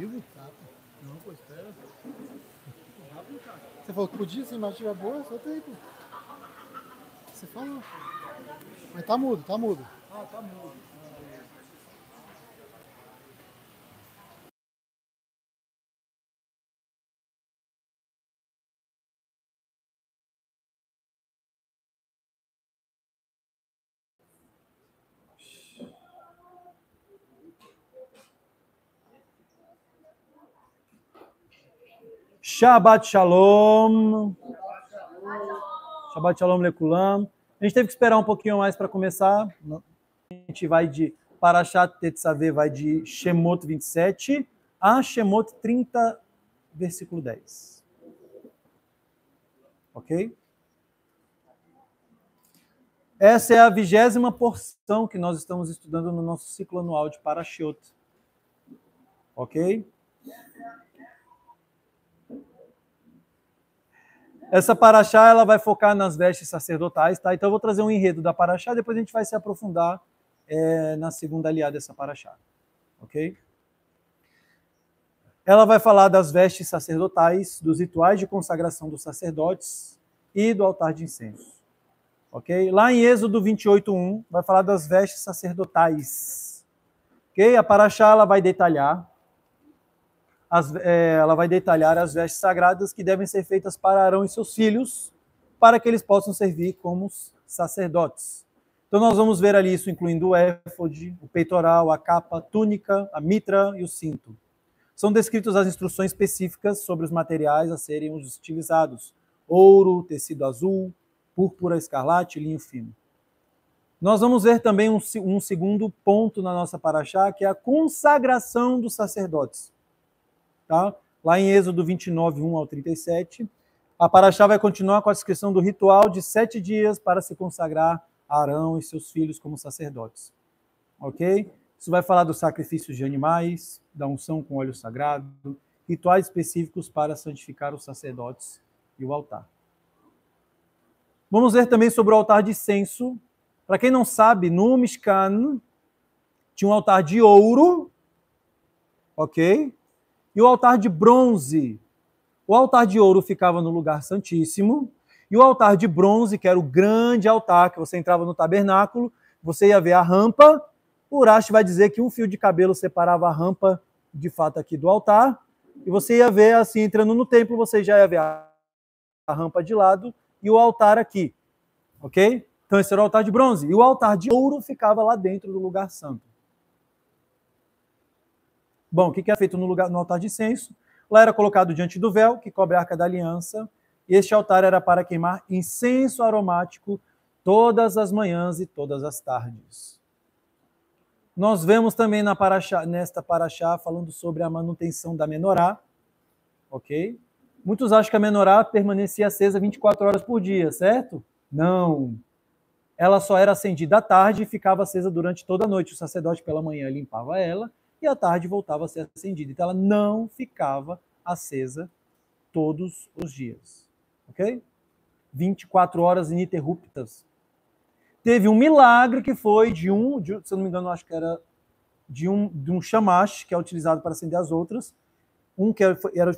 vivo? Tá. Não, pô, espera. Rápido, cara. Você falou que podia, se a imagem estiver boa, solta aí, pô. Você falou. Mas tá mudo, tá mudo. Ah, tá mudo. Shabbat Shalom. Shabbat Shalom Lekulam. A gente teve que esperar um pouquinho mais para começar. A gente vai de Parashat Tetzaveh, vai de Shemot 27 a Shemot 30, versículo 10. Ok? Essa é a 20ª porção que nós estamos estudando no nosso ciclo anual de Parashiot. Ok? Essa Parashá, ela vai focar nas vestes sacerdotais, tá? Então eu vou trazer um enredo da Parashá, depois a gente vai se aprofundar na segunda aliada dessa Parashá. Ok? Ela vai falar das vestes sacerdotais, dos rituais de consagração dos sacerdotes e do altar de incenso. Ok? Lá em Êxodo 28:1, vai falar das vestes sacerdotais. Ok? A Parashá, ela vai detalhar as vestes sagradas que devem ser feitas para Arão e seus filhos, para que eles possam servir como sacerdotes. Então nós vamos ver ali isso incluindo o éfode, o peitoral, a capa, a túnica, a mitra e o cinto. São descritas as instruções específicas sobre os materiais a serem utilizados: ouro, tecido azul, púrpura, escarlate, linho fino. Nós vamos ver também um segundo ponto na nossa paraxá, que é a consagração dos sacerdotes. Tá? Lá em Êxodo 29:1 ao 37, a paraxá vai continuar com a descrição do ritual de 7 dias para se consagrar a Arão e seus filhos como sacerdotes. Ok? Isso vai falar dos sacrifícios de animais, da unção com óleo sagrado, rituais específicos para santificar os sacerdotes e o altar. Vamos ver também sobre o altar de incenso. Para quem não sabe, no Mishkan tinha um altar de ouro, ok? E o altar de bronze. O altar de ouro ficava no lugar santíssimo, e o altar de bronze, que era o grande altar, que você entrava no tabernáculo, você ia ver a rampa. O Urash vai dizer que um fio de cabelo separava a rampa, de fato, aqui do altar, e você ia ver, assim, entrando no templo, você já ia ver a rampa de lado e o altar aqui, ok? Então esse era o altar de bronze. E o altar de ouro ficava lá dentro do lugar santo. Bom, o que é feito no altar de incenso? Lá era colocado diante do véu, que cobre a Arca da Aliança, e este altar era para queimar incenso aromático todas as manhãs e todas as tardes. Nós vemos também nesta paraxá falando sobre a manutenção da menorá, ok? Muitos acham que a menorá permanecia acesa 24 horas por dia, certo? Não. Ela só era acendida à tarde e ficava acesa durante toda a noite. O sacerdote pela manhã limpava ela e à tarde voltava a ser acendida. Então ela não ficava acesa todos os dias, ok? 24 horas ininterruptas. Teve um milagre que foi se eu não me engano, acho que era de um chamash, que é utilizado para acender as outras,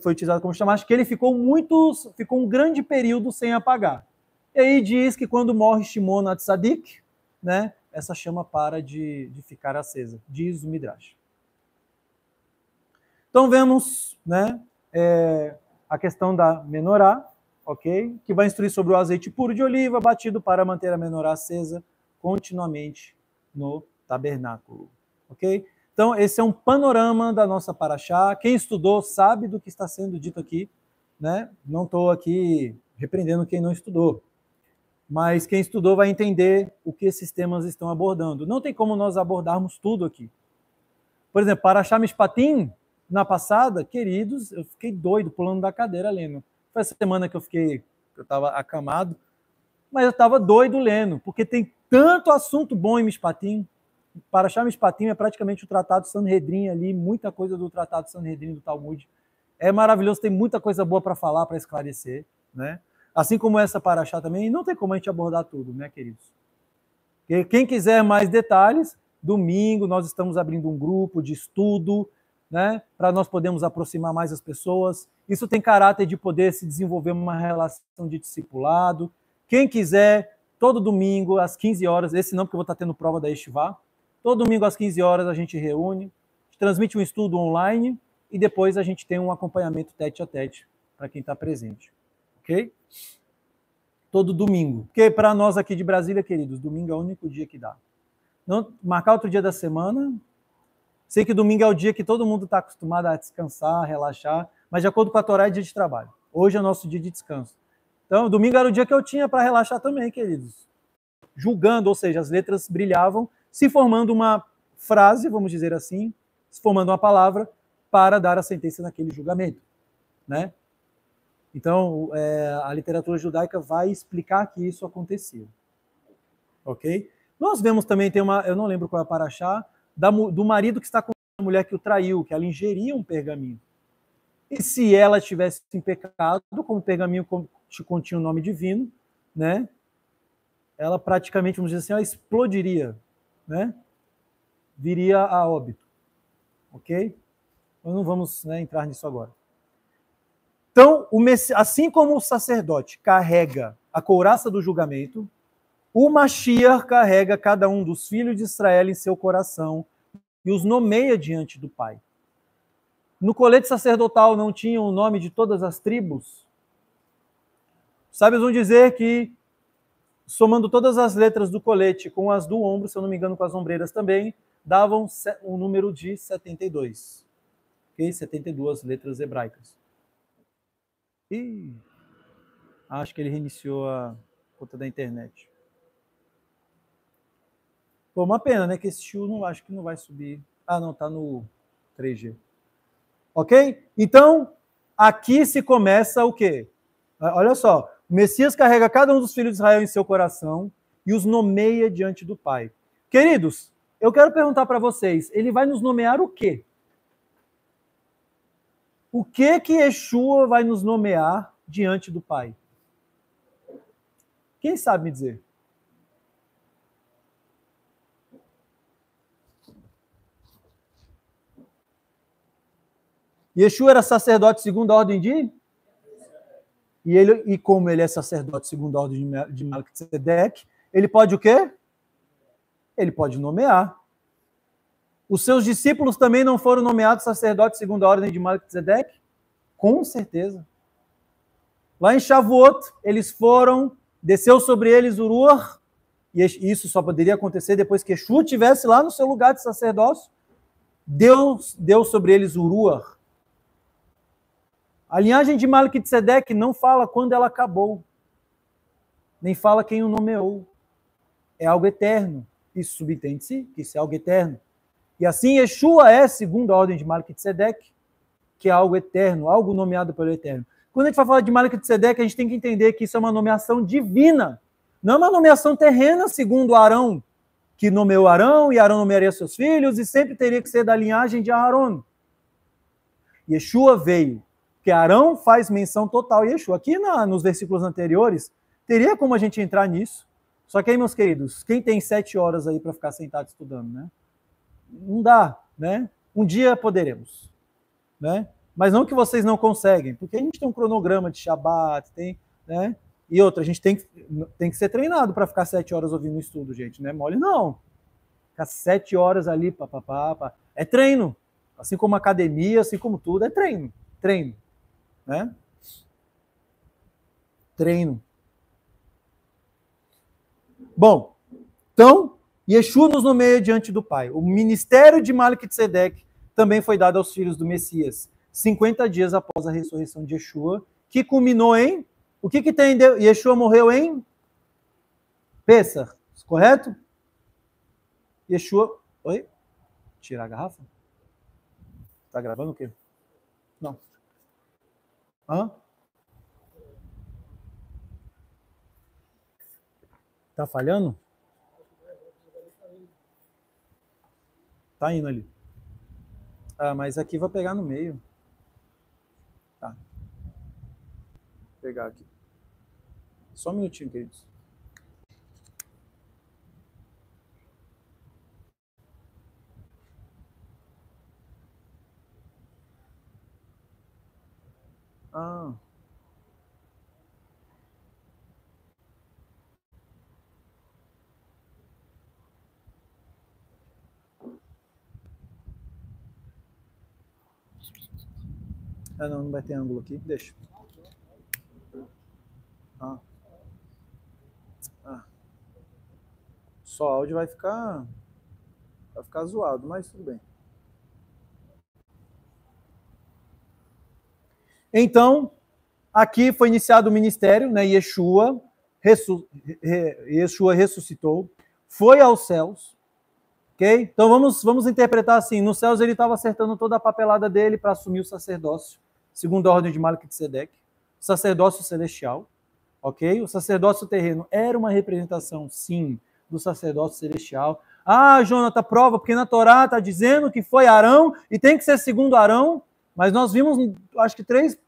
foi utilizado como chamash, que ele ficou um grande período sem apagar. E aí diz que quando morre Shimon Hatzadik, né, essa chama para de ficar acesa, diz o Midrash. Então vemos, né, a questão da menorá, ok? Que vai instruir sobre o azeite puro de oliva batido para manter a menorá acesa continuamente no tabernáculo, ok? Então esse é um panorama da nossa paraxá. Quem estudou sabe do que está sendo dito aqui, né? Não estou aqui repreendendo quem não estudou, mas quem estudou vai entender o que esses temas estão abordando. Não tem como nós abordarmos tudo aqui. Por exemplo, Parashá Mishpatim, na passada, queridos, eu fiquei doido, pulando da cadeira lendo. Foi essa semana que eu estava acamado, mas eu estava doido lendo, porque tem tanto assunto bom em Mishpatim. Parashá Mishpatim é praticamente o Tratado Sanhedrin ali, muita coisa do Tratado Sanhedrin do Talmud. É maravilhoso, tem muita coisa boa para falar, para esclarecer, né? Assim como essa paraxá também, não tem como a gente abordar tudo, né, queridos? Quem quiser mais detalhes, domingo nós estamos abrindo um grupo de estudo, né? Para nós podermos aproximar mais as pessoas. Isso tem caráter de poder se desenvolver uma relação de discipulado. Quem quiser, todo domingo, às 15 horas, esse não, porque eu vou estar tendo prova da Estivá, todo domingo às 15 horas a gente reúne, transmite um estudo online e depois a gente tem um acompanhamento tete a tete para quem está presente. Ok? Todo domingo. Porque para nós aqui de Brasília, queridos, domingo é o único dia que dá. Não, marcar outro dia da semana. Sei que domingo é o dia que todo mundo está acostumado a descansar, relaxar, mas de acordo com a Torá é dia de trabalho. Hoje é o nosso dia de descanso. Então, domingo era o dia que eu tinha para relaxar também, queridos. Julgando, ou seja, as letras brilhavam, se formando uma frase, vamos dizer assim, se formando uma palavra para dar a sentença naquele julgamento, né? Então, a literatura judaica vai explicar que isso acontecia. Ok? Nós vemos também, eu não lembro qual é a paraxá, do marido que está com a mulher que o traiu, que ela ingeria um pergaminho. E se ela estivesse em pecado, como o pergaminho continha o nome divino, né? Ela praticamente, vamos dizer assim, ela explodiria, né? Viria a óbito. Ok? Nós não vamos, né, entrar nisso agora. Então, assim como o sacerdote carrega a couraça do julgamento, o Mashiach carrega cada um dos filhos de Israel em seu coração e os nomeia diante do Pai. No colete sacerdotal não tinha o nome de todas as tribos? Os sábios vão dizer que, somando todas as letras do colete com as do ombro, se eu não me engano com as ombreiras também, davam um número de 72. Ok? 72 letras hebraicas. Acho que ele reiniciou a conta da internet. Pô, uma pena, né? Que esse tio não acho que não vai subir. Ah, não, tá no 3G. Ok? Então, aqui se começa o quê? Olha só. O Messias carrega cada um dos filhos de Israel em seu coração e os nomeia diante do Pai. Queridos, eu quero perguntar para vocês, ele vai nos nomear o quê? O que Yeshua vai nos nomear diante do Pai? Quem sabe me dizer? Yeshua era sacerdote segundo a ordem de? E como ele é sacerdote segundo a ordem de Melquisedeque, ele pode o quê? Ele pode nomear. Os seus discípulos também não foram nomeados sacerdotes segundo a ordem de Melquisedeque? Com certeza. Lá em Shavuot, eles foram, desceu sobre eles o Ruach, e isso só poderia acontecer depois que Yeshua estivesse lá no seu lugar de sacerdócio. Deus deu sobre eles o Ruach. A linhagem de Melquisedeque não fala quando ela acabou, nem fala quem o nomeou. É algo eterno. Isso subentende-se que isso é algo eterno. E assim, Yeshua é segundo a ordem de Melquisedeque, que é algo eterno, algo nomeado pelo Eterno. Quando a gente vai falar de Melquisedeque, a gente tem que entender que isso é uma nomeação divina, não é uma nomeação terrena, segundo Arão, que nomeou Arão, e Arão nomearia seus filhos, e sempre teria que ser da linhagem de Aarón. Yeshua veio, que Arão faz menção total a Yeshua. Aqui nos versículos anteriores, teria como a gente entrar nisso, só que aí, meus queridos, quem tem 7 horas aí para ficar sentado estudando, né? Não dá, né? Um dia poderemos. Né? Mas não que vocês não conseguem, porque a gente tem um cronograma de Shabbat, tem, né? E outra, a gente tem que ser treinado para ficar 7 horas ouvindo o estudo, gente, não é mole não. Ficar 7 horas ali, papapá, é treino. Assim como academia, assim como tudo, é treino. Treino, né? Treino. Bom, então, Yeshua nos nomeia diante do Pai. O ministério de Melquisedeque também foi dado aos filhos do Messias, 50 dias após a ressurreição de Yeshua, que culminou em... O que tem? Yeshua morreu em Pêssar, correto? Yeshua... Oi? Tirar a garrafa? Tá gravando o quê? Não. Hã? Tá falhando? Tá indo ali. Ah, mas aqui vai pegar no meio. Tá. Vou pegar aqui. Só um minutinho, queridos. Ah. Ah, não vai ter ângulo aqui. Deixa. Ah. Ah. Só áudio vai ficar zoado, mas tudo bem. Então, aqui foi iniciado o ministério, né? Yeshua ressuscitou, foi aos céus, ok? Então vamos interpretar assim: nos céus ele estava acertando toda a papelada dele para assumir o sacerdócio, segundo a ordem de Melquisedeque, sacerdócio celestial, ok? O sacerdócio terreno era uma representação, sim, do sacerdócio celestial. Ah, Jonathan, prova, porque na Torá está dizendo que foi Arão e tem que ser segundo Arão, mas nós vimos, acho que 3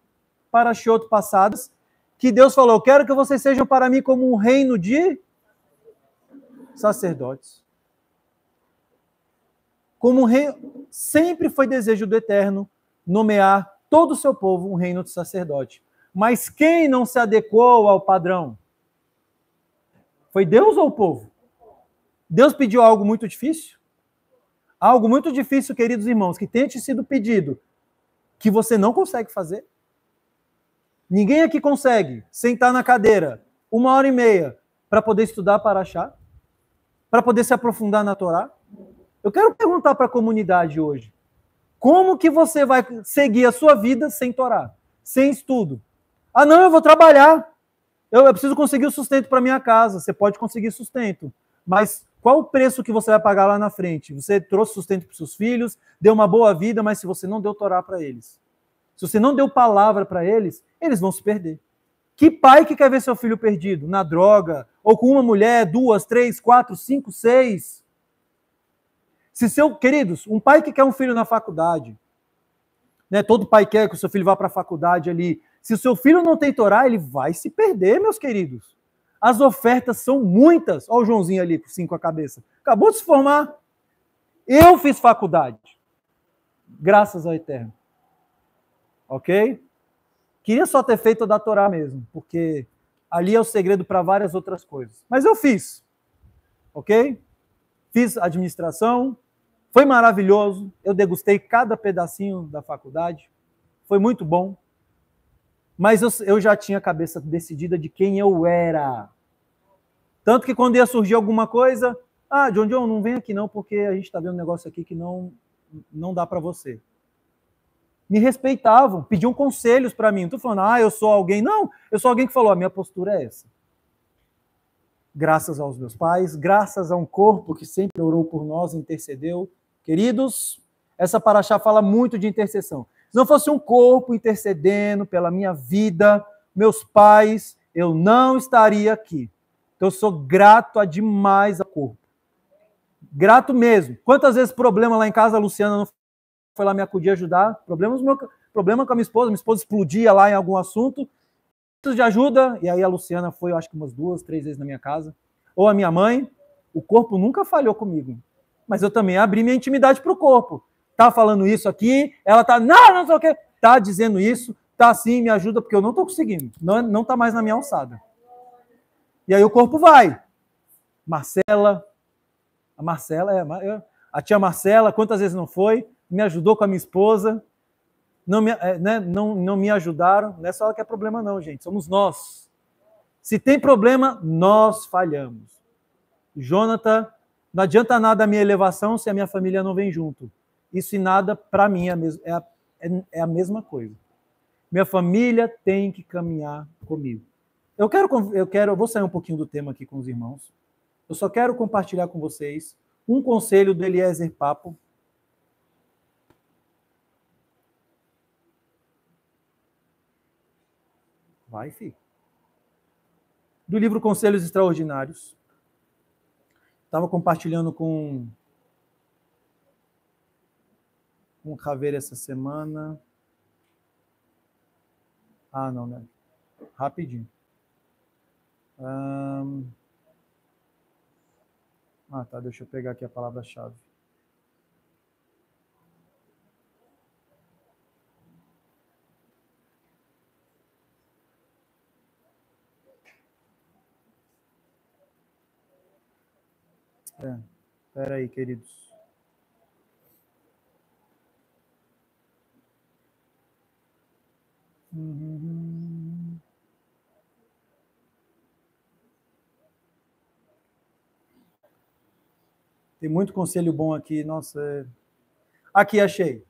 parashiot passadas, que Deus falou: quero que vocês sejam para mim como um reino de sacerdotes. Como um reino, sempre foi desejo do Eterno nomear todo o seu povo um reino de sacerdote. Mas quem não se adequou ao padrão? Foi Deus ou o povo? Deus pediu algo muito difícil? Algo muito difícil, queridos irmãos, que tenha te sido pedido, que você não consegue fazer? Ninguém aqui consegue sentar na cadeira 1h30 para poder estudar Paraxá? Para poder se aprofundar na Torá? Eu quero perguntar para a comunidade hoje: como que você vai seguir a sua vida sem Torá, sem estudo? Ah, não, eu vou trabalhar. Eu preciso conseguir o sustento para minha casa. Você pode conseguir sustento, mas qual o preço que você vai pagar lá na frente? Você trouxe sustento para os seus filhos, deu uma boa vida, mas se você não deu Torá para eles, se você não deu palavra para eles, eles vão se perder. Que pai que quer ver seu filho perdido? Na droga, ou com uma mulher, 2, 3, 4, 5, 6? Queridos, um pai que quer um filho na faculdade, né? Todo pai quer que o seu filho vá para a faculdade ali. Se o seu filho não tem Torá, ele vai se perder, meus queridos. As ofertas são muitas. Olha o Joãozinho ali, com 5 a cabeça. Acabou de se formar. Eu fiz faculdade. Graças ao Eterno. Ok? Queria só ter feito da Torá mesmo, porque ali é o segredo para várias outras coisas. Mas eu fiz. Ok? Fiz administração. Foi maravilhoso. Eu degustei cada pedacinho da faculdade. Foi muito bom. Mas eu já tinha a cabeça decidida de quem eu era. Tanto que quando ia surgir alguma coisa, John, não vem aqui não, porque a gente está vendo um negócio aqui que não dá para você. Me respeitavam, pediam conselhos para mim. Não estou falando, eu sou alguém. Não, eu sou alguém que falou, a minha postura é essa. Graças aos meus pais, graças a um corpo que sempre orou por nós, intercedeu. Queridos, essa paraxá fala muito de intercessão. Se não fosse um corpo intercedendo pela minha vida, meus pais, eu não estaria aqui. Então eu sou grato a demais ao corpo. Grato mesmo. Quantas vezes problema lá em casa, a Luciana não foi lá me acudir ajudar? Problema com a minha esposa explodia lá em algum assunto, de ajuda, e aí a Luciana foi, eu acho que umas 2, 3 vezes na minha casa. Ou a minha mãe, o corpo nunca falhou comigo. Mas eu também abri minha intimidade para o corpo. Tá falando isso aqui, ela tá, não sei o quê, tá dizendo isso, tá assim, me ajuda, porque eu não tô conseguindo, não tá mais na minha alçada. E aí o corpo vai. A tia Marcela, quantas vezes não foi, me ajudou com a minha esposa, não me ajudaram, não é só ela que é problema não, gente, somos nós. Se tem problema, nós falhamos. Jonathan, não adianta nada a minha elevação se a minha família não vem junto. Isso e nada, para mim, é a mesma coisa. Minha família tem que caminhar comigo. Eu vou sair um pouquinho do tema aqui com os irmãos. Eu só quero compartilhar com vocês um conselho do Eliezer Papo. Vai, filho. Do livro Conselhos Extraordinários. Estava compartilhando com um Caveira essa semana. Não, né? Rapidinho. Tá, deixa eu pegar aqui a palavra-chave. Espera aí, queridos. Tem muito conselho bom aqui, nossa. Aqui, achei.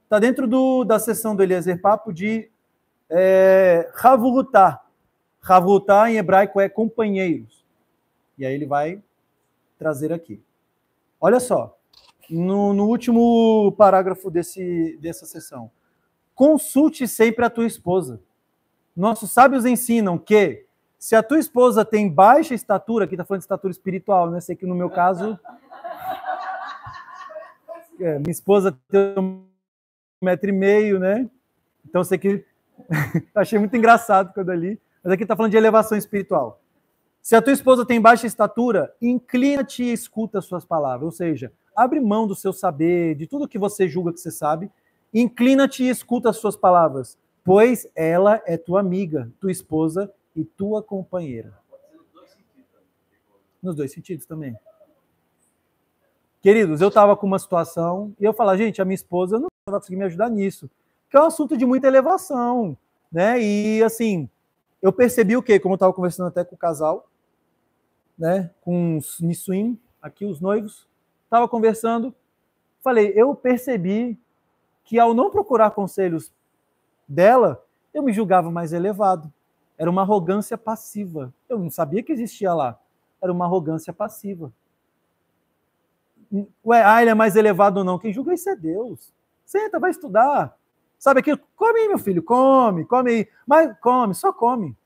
Está dentro da seção do Eliezer Papo de Havurutá. Havurutá em hebraico é companheiros. E aí ele vai trazer aqui. Olha só, no último parágrafo dessa seção. Consulte sempre a tua esposa. Nossos sábios ensinam que se a tua esposa tem baixa estatura, aqui está falando de estatura espiritual, né? Sei que no meu caso, minha esposa tem 1,5 m, né? Então sei que achei muito engraçado quando eu li, mas aqui está falando de elevação espiritual. Se a tua esposa tem baixa estatura, inclina-te e escuta as suas palavras, ou seja, abre mão do seu saber, de tudo que você julga que você sabe, inclina-te e escuta as suas palavras, pois ela é tua amiga, tua esposa e tua companheira. Nos dois sentidos também. Queridos, eu estava com uma situação e eu falava, gente, a minha esposa não vai conseguir me ajudar nisso, que é um assunto de muita elevação, né? E assim, eu percebi o quê? Como eu estava conversando até com o casal, né? Com os Nissuim, aqui os noivos, estava conversando, falei, eu percebi que ao não procurar conselhos dela, eu me julgava mais elevado. Era uma arrogância passiva. Eu não sabia que existia lá. Era uma arrogância passiva. Ué, ele é mais elevado ou não? Quem julga isso é Deus. Senta, vai estudar. Sabe aquilo? Come aí, meu filho, come aí. Mas come, só come.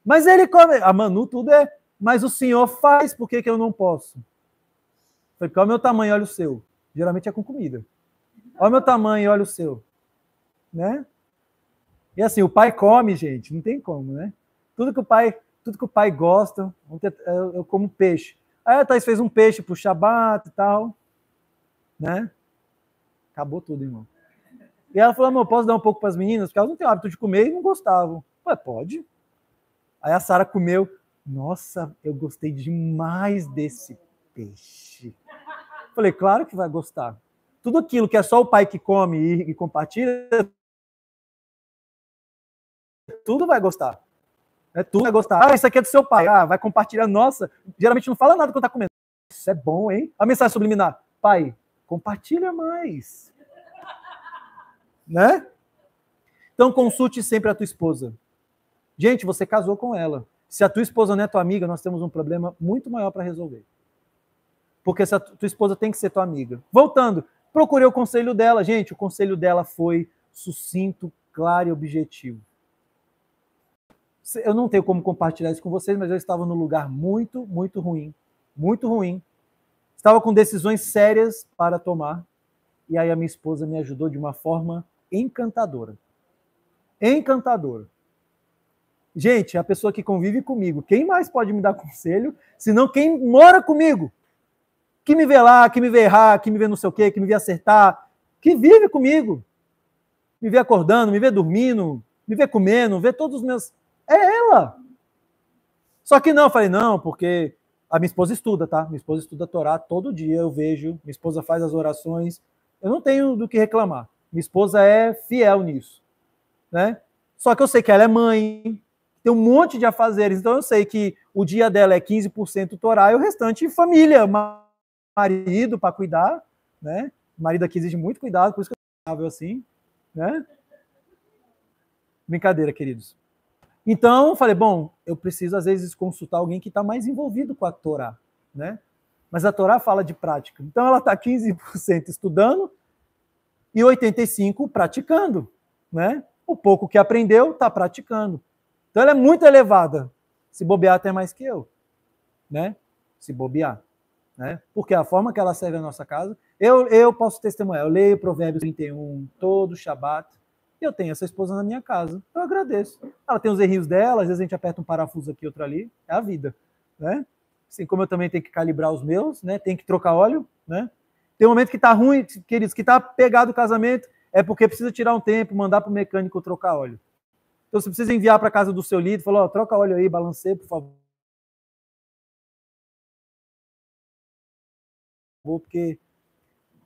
Mas ele come. A Manu, tudo é. Mas o senhor faz, por que eu não posso? Falei, porque olha o meu tamanho, olha o seu. Geralmente é com comida. Olha o meu tamanho, olha o seu. Né? E assim, o pai come, gente, não tem como, né? Tudo que o pai gosta, eu como peixe. Aí a Thaís fez um peixe pro Shabat e tal, né? Acabou tudo, irmão. E ela falou, amor, posso dar um pouco para as meninas? Porque elas não têm o hábito de comer e não gostavam. Ué, pode. Aí a Sara comeu. Nossa, eu gostei demais desse peixe. Falei, claro que vai gostar. Tudo aquilo que é só o pai que come e compartilha, tudo vai gostar. Tudo vai gostar. Ah, isso aqui é do seu pai. Ah, vai compartilhar. Nossa, geralmente não fala nada quando tá comendo. Isso é bom, hein? A mensagem subliminar. Pai, compartilha mais. Né? Então consulte sempre a tua esposa. Gente, você casou com ela. Se a tua esposa não é tua amiga, nós temos um problema muito maior para resolver. Porque essa tua esposa tem que ser tua amiga. Voltando, procurei o conselho dela. Gente, o conselho dela foi sucinto, claro e objetivo. Eu não tenho como compartilhar isso com vocês, mas eu estava num lugar muito, muito ruim. Muito ruim. Estava com decisões sérias para tomar. E aí a minha esposa me ajudou de uma forma encantadora. Encantadora. Gente, a pessoa que convive comigo, quem mais pode me dar conselho, senão quem mora comigo? Que me vê lá, que me vê errar, que me vê não sei o quê, que me vê acertar, que vive comigo. Me vê acordando, me vê dormindo, me vê comendo, vê todos os meus... É ela. Só que não, eu falei, não, porque a minha esposa estuda, tá? Minha esposa estuda a Torá todo dia, eu vejo, minha esposa faz as orações, eu não tenho do que reclamar. Minha esposa é fiel nisso, né? Só que eu sei que ela é mãe, tem um monte de afazeres, então eu sei que o dia dela é 15% Torá e o restante família, marido para cuidar, né? O marido aqui exige muito cuidado, por isso que eu sou assim, né? Brincadeira, queridos. Então, falei, bom, eu preciso às vezes consultar alguém que está mais envolvido com a Torá, né? Mas a Torá fala de prática. Então ela está 15% estudando e 85% praticando, né? O pouco que aprendeu está praticando. Então ela é muito elevada. Se bobear até mais que eu, né? Se bobear, né? Porque a forma que ela serve a nossa casa, eu posso testemunhar. Eu leio Provérbios 31 todo Shabat. Eu tenho essa esposa na minha casa. Eu agradeço. Ela tem os errinhos dela, às vezes a gente aperta um parafuso aqui, outro ali. É a vida, né? Assim como eu também tenho que calibrar os meus, né? Tem que trocar óleo, né? Tem um momento que tá ruim, queridos, que tá pegado o casamento, é porque precisa tirar um tempo, mandar pro mecânico trocar óleo. Então você precisa enviar para casa do seu líder, falar, ó, troca óleo aí, balanceia, por favor. porque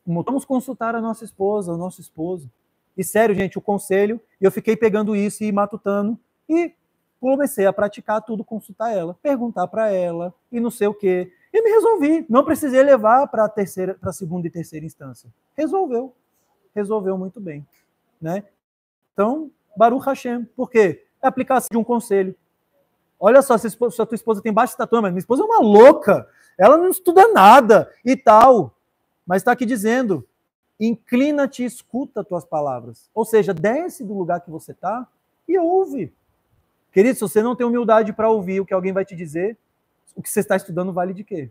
vamos consultar a nossa esposa, o nosso esposo. E sério, gente, o conselho, eu fiquei pegando isso e matutando, e comecei a praticar tudo, consultar ela, perguntar para ela, e não sei o quê. E me resolvi, não precisei levar para a segunda e terceira instância. Resolveu muito bem. Né? Então, Baruch Hashem, por quê? É a aplicação de um conselho. Olha só, se a tua esposa tem baixa estatura, mas minha esposa é uma louca, ela não estuda nada e tal. Mas está aqui dizendo, inclina-te e escuta as tuas palavras. Ou seja, desce do lugar que você está e ouve. Querido, se você não tem humildade para ouvir o que alguém vai te dizer, o que você está estudando vale de quê?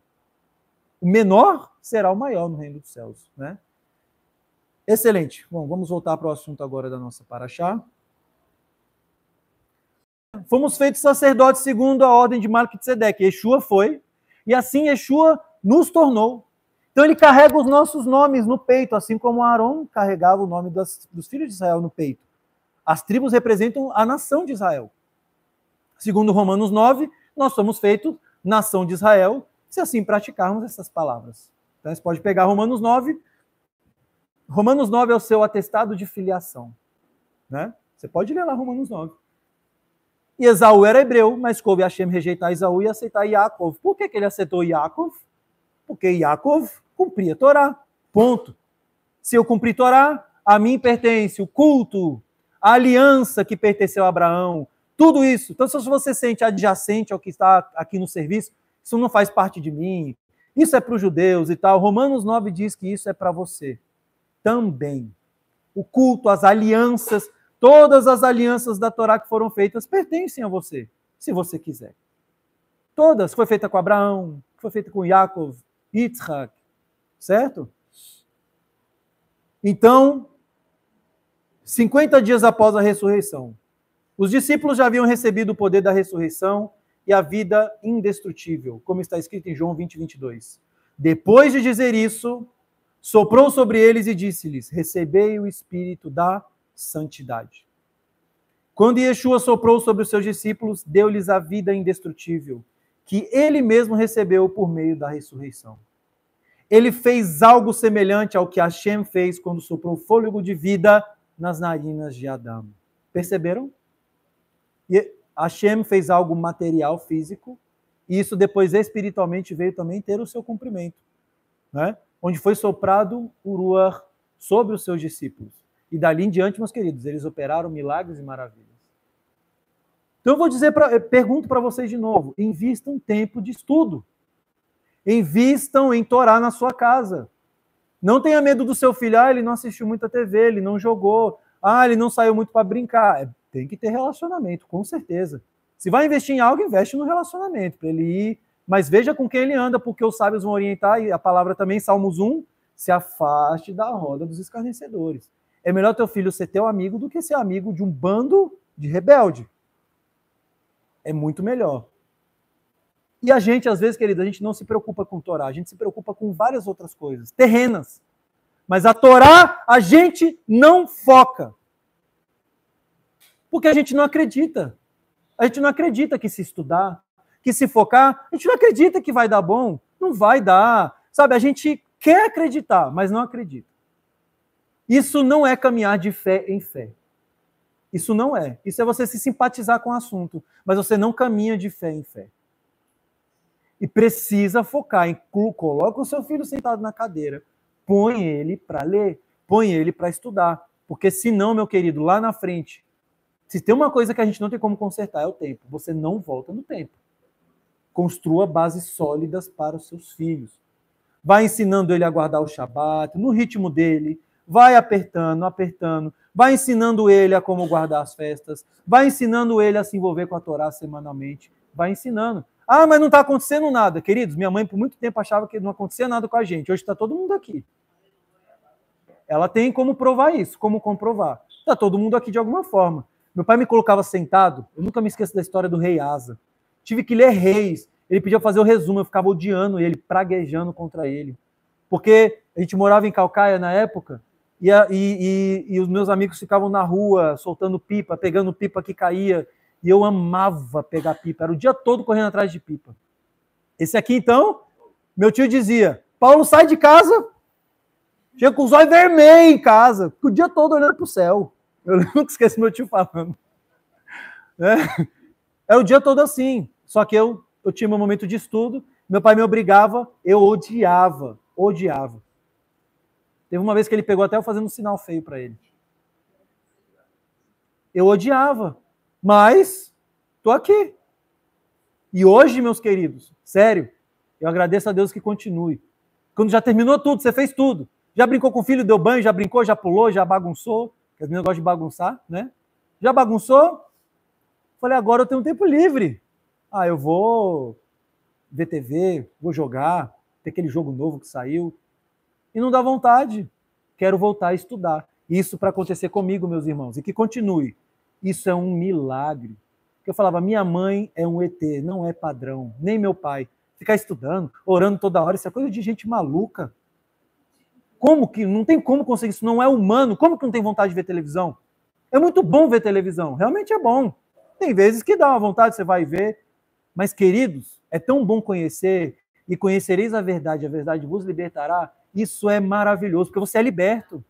O menor será o maior no reino dos céus. Né? Excelente. Bom, vamos voltar para o assunto agora da nossa paraxá. Fomos feitos sacerdotes segundo a ordem de Melquisedeque. Yeshua foi, e assim Yeshua nos tornou. Então ele carrega os nossos nomes no peito, assim como Arão carregava o nome dos filhos de Israel no peito. As tribos representam a nação de Israel. Segundo Romanos 9, nós somos feitos nação de Israel, se assim praticarmos essas palavras. Então você pode pegar Romanos 9. Romanos 9 é o seu atestado de filiação. Né? Você pode ler lá Romanos 9. E Esaú era hebreu, mas coube a Hashem rejeitar Esaú e aceitar Yaakov. Por que ele aceitou Yaakov? Porque Yaakov cumpria a Torá. Ponto. Se eu cumprir Torá, a mim pertence o culto, a aliança que pertenceu a Abraão, tudo isso. Então, se você sente adjacente ao que está aqui no serviço, isso não faz parte de mim, isso é para os judeus e tal. Romanos 9 diz que isso é para você também. O culto, as alianças, todas as alianças da Torá que foram feitas pertencem a você, se você quiser. Todas. Foi feita com Abraão, foi feita com Yaakov, Yitzhak, certo? Então, 50 dias após a ressurreição, os discípulos já haviam recebido o poder da ressurreição e a vida indestrutível, como está escrito em João 20, 22. Depois de dizer isso, soprou sobre eles e disse-lhes, recebei o Espírito da santidade. Quando Yeshua soprou sobre os seus discípulos, deu-lhes a vida indestrutível, que ele mesmo recebeu por meio da ressurreição. Ele fez algo semelhante ao que Hashem fez quando soprou fôlego de vida nas narinas de Adão. Perceberam? E Hashem fez algo material, físico, e isso depois espiritualmente veio também ter o seu cumprimento, né? Onde foi soprado o Ruach sobre os seus discípulos. E dali em diante, meus queridos, eles operaram milagres e maravilhas. Então eu vou dizer, pergunto para vocês de novo, invistam tempo de estudo. Invistam em Torá na sua casa. Não tenha medo do seu filho, ele não assistiu muita TV, ele não jogou, ele não saiu muito para brincar. Tem que ter relacionamento, com certeza. Se vai investir em algo, investe no relacionamento, para ele ir, mas veja com quem ele anda, porque os sábios vão orientar, e a palavra também, Salmos 1, se afaste da roda dos escarnecedores. É melhor teu filho ser teu amigo do que ser amigo de um bando de rebelde. É muito melhor. E a gente, às vezes, querido, a gente não se preocupa com Torá, a gente se preocupa com várias outras coisas, terrenas. Mas a Torá, a gente não foca. Porque a gente não acredita. A gente não acredita que se estudar, que se focar, a gente não acredita que vai dar bom. Não vai dar. Sabe, a gente quer acreditar, mas não acredita. Isso não é caminhar de fé em fé. Isso não é. Isso é você se simpatizar com o assunto, mas você não caminha de fé em fé. E precisa focar em coloca o seu filho sentado na cadeira, põe ele para ler, põe ele para estudar, porque senão, meu querido, lá na frente, se tem uma coisa que a gente não tem como consertar é o tempo. Você não volta no tempo. Construa bases sólidas para os seus filhos. Vai ensinando ele a guardar o Shabat, no ritmo dele, vai apertando, apertando, vai ensinando ele a como guardar as festas, vai ensinando ele a se envolver com a Torá semanalmente, vai ensinando. Mas não está acontecendo nada. Queridos, minha mãe por muito tempo achava que não acontecia nada com a gente. Hoje está todo mundo aqui. Ela tem como provar isso, como comprovar. Está todo mundo aqui de alguma forma. Meu pai me colocava sentado, eu nunca me esqueço da história do rei Asa. Tive que ler Reis, ele pedia fazer o resumo, eu ficava odiando ele, praguejando contra ele. Porque a gente morava em Calcaia na época, e os meus amigos ficavam na rua, soltando pipa, pegando pipa que caía, e eu amava pegar pipa, era o dia todo correndo atrás de pipa. Esse aqui, então, meu tio dizia, Paulo sai de casa, chega com os olhos vermelhos em casa, o dia todo olhando para o céu. Eu nunca esqueci meu tio falando. É o dia todo assim. Só que eu tinha meu momento de estudo, meu pai me obrigava, eu odiava. Teve uma vez que ele pegou até eu fazendo um sinal feio para ele. Eu odiava, mas estou aqui. E hoje, meus queridos, sério, eu agradeço a Deus que continue. Quando já terminou tudo, você fez tudo. Já brincou com o filho, deu banho, já brincou, já pulou, já bagunçou. Porque as meninas gostam de bagunçar, né? Já bagunçou? Falei, agora eu tenho um tempo livre. Eu vou ver TV, vou jogar, tem aquele jogo novo que saiu. E não dá vontade. Quero voltar a estudar. Isso para acontecer comigo, meus irmãos. E que continue. Isso é um milagre. Eu falava, minha mãe é um ET, não é padrão. Nem meu pai. Ficar estudando, orando toda hora, isso é coisa de gente maluca. Como que? Não tem como conseguir isso, não é humano. Como que não tem vontade de ver televisão? É muito bom ver televisão, realmente é bom. Tem vezes que dá uma vontade, você vai ver. Mas, queridos, é tão bom conhecer, e conhecereis a verdade vos libertará. Isso é maravilhoso, porque você é liberto.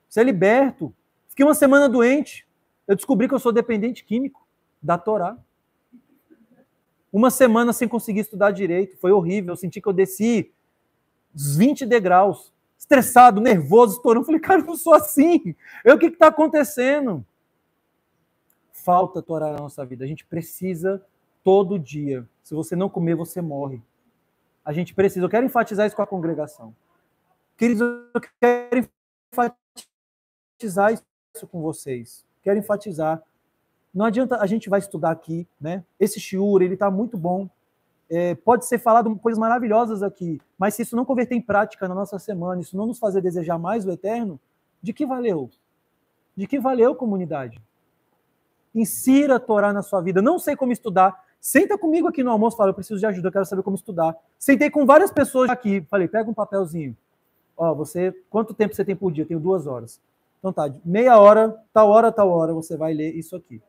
Você é liberto. Fiquei uma semana doente, eu descobri que eu sou dependente químico da Torá. Uma semana sem conseguir estudar direito, foi horrível, eu senti que eu desci uns 20 degraus, estressado, nervoso, estourando. Eu falei, cara, eu não sou assim. O que está acontecendo? Falta Torá na nossa vida. A gente precisa todo dia. Se você não comer, você morre. A gente precisa. Eu quero enfatizar isso com a congregação. Queridos, eu quero enfatizar isso com vocês. Quero enfatizar. Não adianta, a gente vai estudar aqui, né? Esse shiur, ele está muito bom. Pode ser falado coisas maravilhosas aqui, mas se isso não converter em prática na nossa semana, isso não nos fazer desejar mais o eterno, de que valeu? De que valeu, comunidade? Insira a Torá na sua vida. Não sei como estudar. Senta comigo aqui no almoço, fala, eu preciso de ajuda, eu quero saber como estudar. Sentei com várias pessoas aqui, falei, pega um papelzinho. Quanto tempo você tem por dia? Tenho 2 horas. Então tá, meia hora, tal hora, você vai ler isso aqui.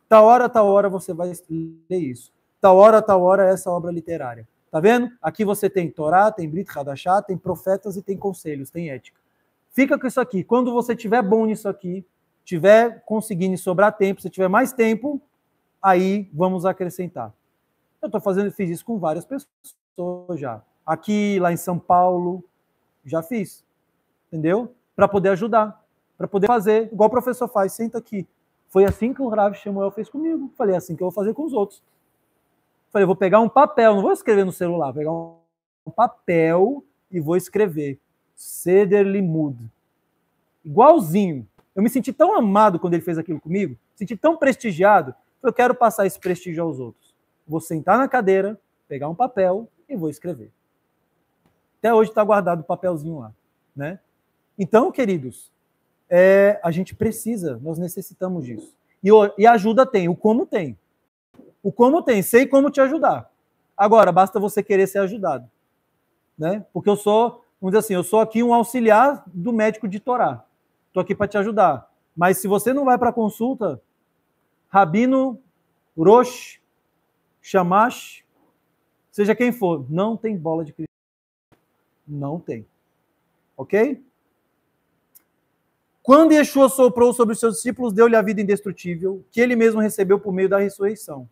Tal hora, você vai ler isso. Tal hora, essa obra literária. Tá vendo? Aqui você tem Torá, tem Brit Hadashah, tem profetas e tem conselhos, tem ética. Fica com isso aqui. Quando você tiver bom nisso aqui, tiver conseguindo sobrar tempo, se tiver mais tempo, aí vamos acrescentar. Fiz isso com várias pessoas já. Aqui, lá em São Paulo, já fiz. Entendeu? Para poder ajudar. Para poder fazer, igual o professor faz, senta aqui. Foi assim que o Rav Shemuel fez comigo. Falei, é assim que eu vou fazer com os outros. Falei, vou pegar um papel, não vou escrever no celular, vou pegar um papel e vou escrever. Seder Limud. Igualzinho. Eu me senti tão amado quando ele fez aquilo comigo, senti tão prestigiado, que eu quero passar esse prestígio aos outros. Vou sentar na cadeira, pegar um papel e vou escrever. Até hoje está guardado o papelzinho lá. Né? Então, queridos, a gente precisa, nós necessitamos disso. E ajuda tem, o como tem. O como tem, sei como te ajudar. Agora, basta você querer ser ajudado. Né? Porque eu sou, vamos dizer assim, eu sou aqui um auxiliar do médico de Torá. Estou aqui para te ajudar. Mas se você não vai para a consulta, Rabino, Rosh, Shamash, seja quem for, não tem bola de cristal. Não tem. Ok? Quando Yeshua soprou sobre os seus discípulos, deu-lhe a vida indestrutível, que ele mesmo recebeu por meio da ressurreição.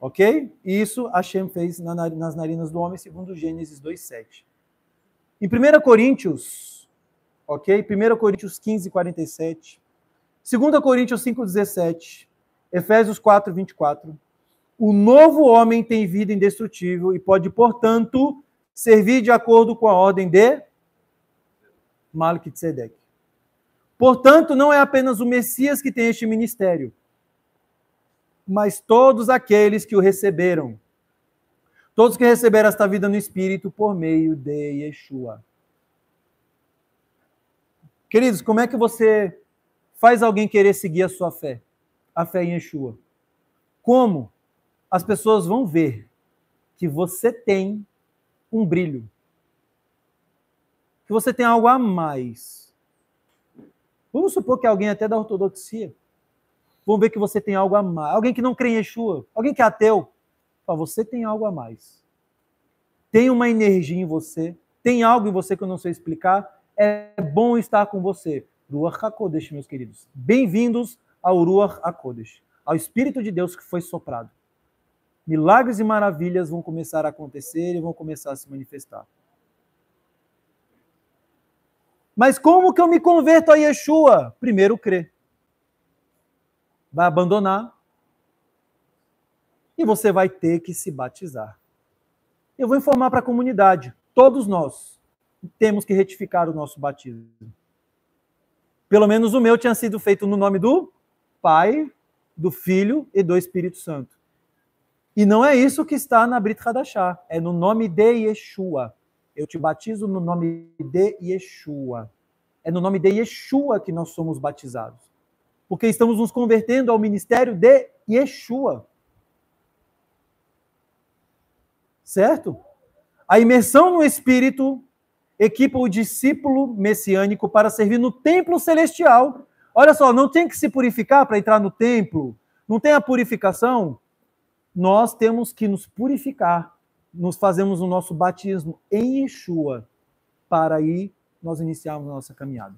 Ok? E isso Hashem fez nas narinas do homem, segundo Gênesis 2:7. Em 1 Coríntios, ok? 1 Coríntios 15:47, 2 Coríntios 5:17, Efésios 4:24, o novo homem tem vida indestrutível e pode, portanto, servir de acordo com a ordem de Melquisedeque. Portanto, não é apenas o Messias que tem este ministério, mas todos aqueles que o receberam. Todos que receberam esta vida no Espírito por meio de Yeshua. Queridos, como é que você faz alguém querer seguir a sua fé? A fé em Yeshua. Como? As pessoas vão ver que você tem um brilho. Que você tem algo a mais. Vamos supor que alguém até da ortodoxia. Vamos ver que você tem algo a mais. Alguém que não crê em Yeshua. Alguém que é ateu. Você tem algo a mais. tem uma energia em você, tem algo em você que eu não sei explicar, é bom estar com você. Ruach HaKodesh, meus queridos. Bem-vindos ao Ruach HaKodesh, ao Espírito de Deus que foi soprado. Milagres e maravilhas vão começar a acontecer e vão começar a se manifestar. Mas como que eu me converto a Yeshua? Primeiro, crer. Vai abandonar e você vai ter que se batizar. Eu vou informar para a comunidade, todos nós temos que retificar o nosso batismo. Pelo menos o meu tinha sido feito no nome do Pai, do Filho e do Espírito Santo. E não é isso que está na Brit Hadashah, é no nome de Yeshua. Eu te batizo no nome de Yeshua. É no nome de Yeshua que nós somos batizados. Porque estamos nos convertendo ao ministério de Yeshua. Certo? A imersão no Espírito equipa o discípulo messiânico para servir no templo celestial. Olha só, não tem que se purificar para entrar no templo. Não tem a purificação. Nós temos que nos purificar. Nos fazemos o nosso batismo em Yeshua para aí nós iniciarmos a nossa caminhada.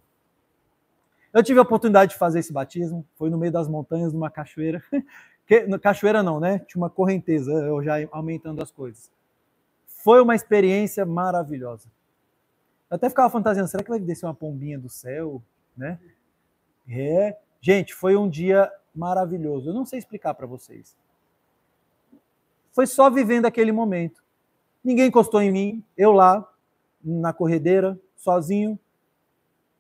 Eu tive a oportunidade de fazer esse batismo. Foi no meio das montanhas, numa cachoeira. Cachoeira não, né? Tinha uma correnteza, eu já aumentando as coisas. Foi uma experiência maravilhosa. Eu até ficava fantasiando, será que vai descer uma pombinha do céu? Né? Gente, foi um dia maravilhoso. Eu não sei explicar para vocês. Foi só vivendo aquele momento. Ninguém encostou em mim, eu lá, na corredeira, sozinho,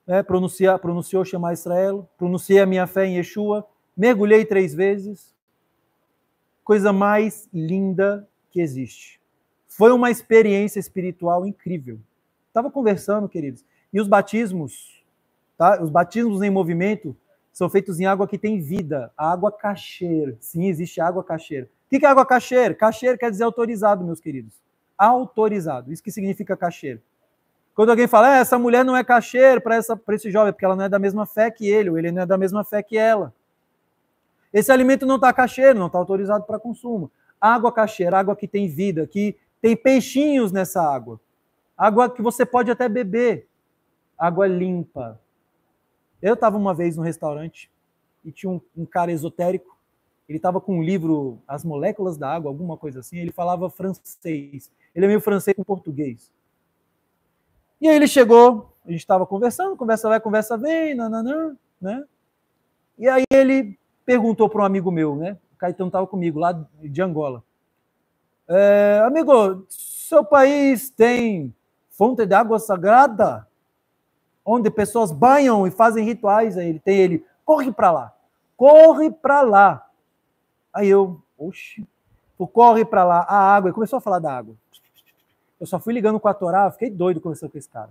né? Pronunciou Shema Israel, pronunciei a minha fé em Yeshua, mergulhei 3 vezes. Coisa mais linda que existe. Foi uma experiência espiritual incrível. Estava conversando, queridos, e os batismos, tá? Os batismos em movimento são feitos em água que tem vida, a água kasher. Sim, existe água kasher. O que é água kasher? Kasher quer dizer autorizado, meus queridos. Autorizado. Isso que significa kasher. Quando alguém fala, essa mulher não é kasher para esse jovem, porque ela não é da mesma fé que ele, ou ele não é da mesma fé que ela. Esse alimento não está kasher, não está autorizado para consumo. Água kasher, água que tem vida, que tem peixinhos nessa água. Água que você pode até beber. Água limpa. Eu estava uma vez no restaurante e tinha um cara esotérico. Ele estava com um livro, As Moléculas da Água, alguma coisa assim. Ele falava francês. Ele é meio francês com português. E aí ele chegou, a gente estava conversando, conversa vai, conversa vem, nananã, né? E aí ele perguntou para um amigo meu, né? O Caetano estava comigo, lá de Angola. Amigo, seu país tem fonte de água sagrada? Onde pessoas banham e fazem rituais? Aí ele, corre para lá. Corre para lá. Aí eu, oxe, corre para lá. A água, ele começou a falar da água. Eu só fui ligando com a Torá, fiquei doido conversando com esse cara.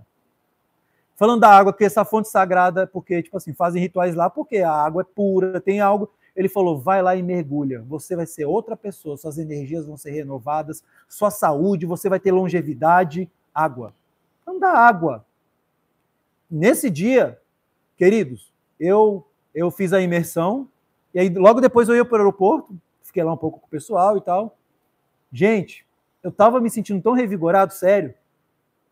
Falando da água, que essa fonte sagrada, porque, tipo assim, fazem rituais lá, porque a água é pura, tem algo. Ele falou, vai lá e mergulha. Você vai ser outra pessoa, suas energias vão ser renovadas, sua saúde, você vai ter longevidade. Água. Então dá água. Nesse dia, queridos, eu fiz a imersão, e aí logo depois eu ia para o aeroporto, fiquei lá um pouco com o pessoal e tal. Gente, eu estava me sentindo tão revigorado, sério.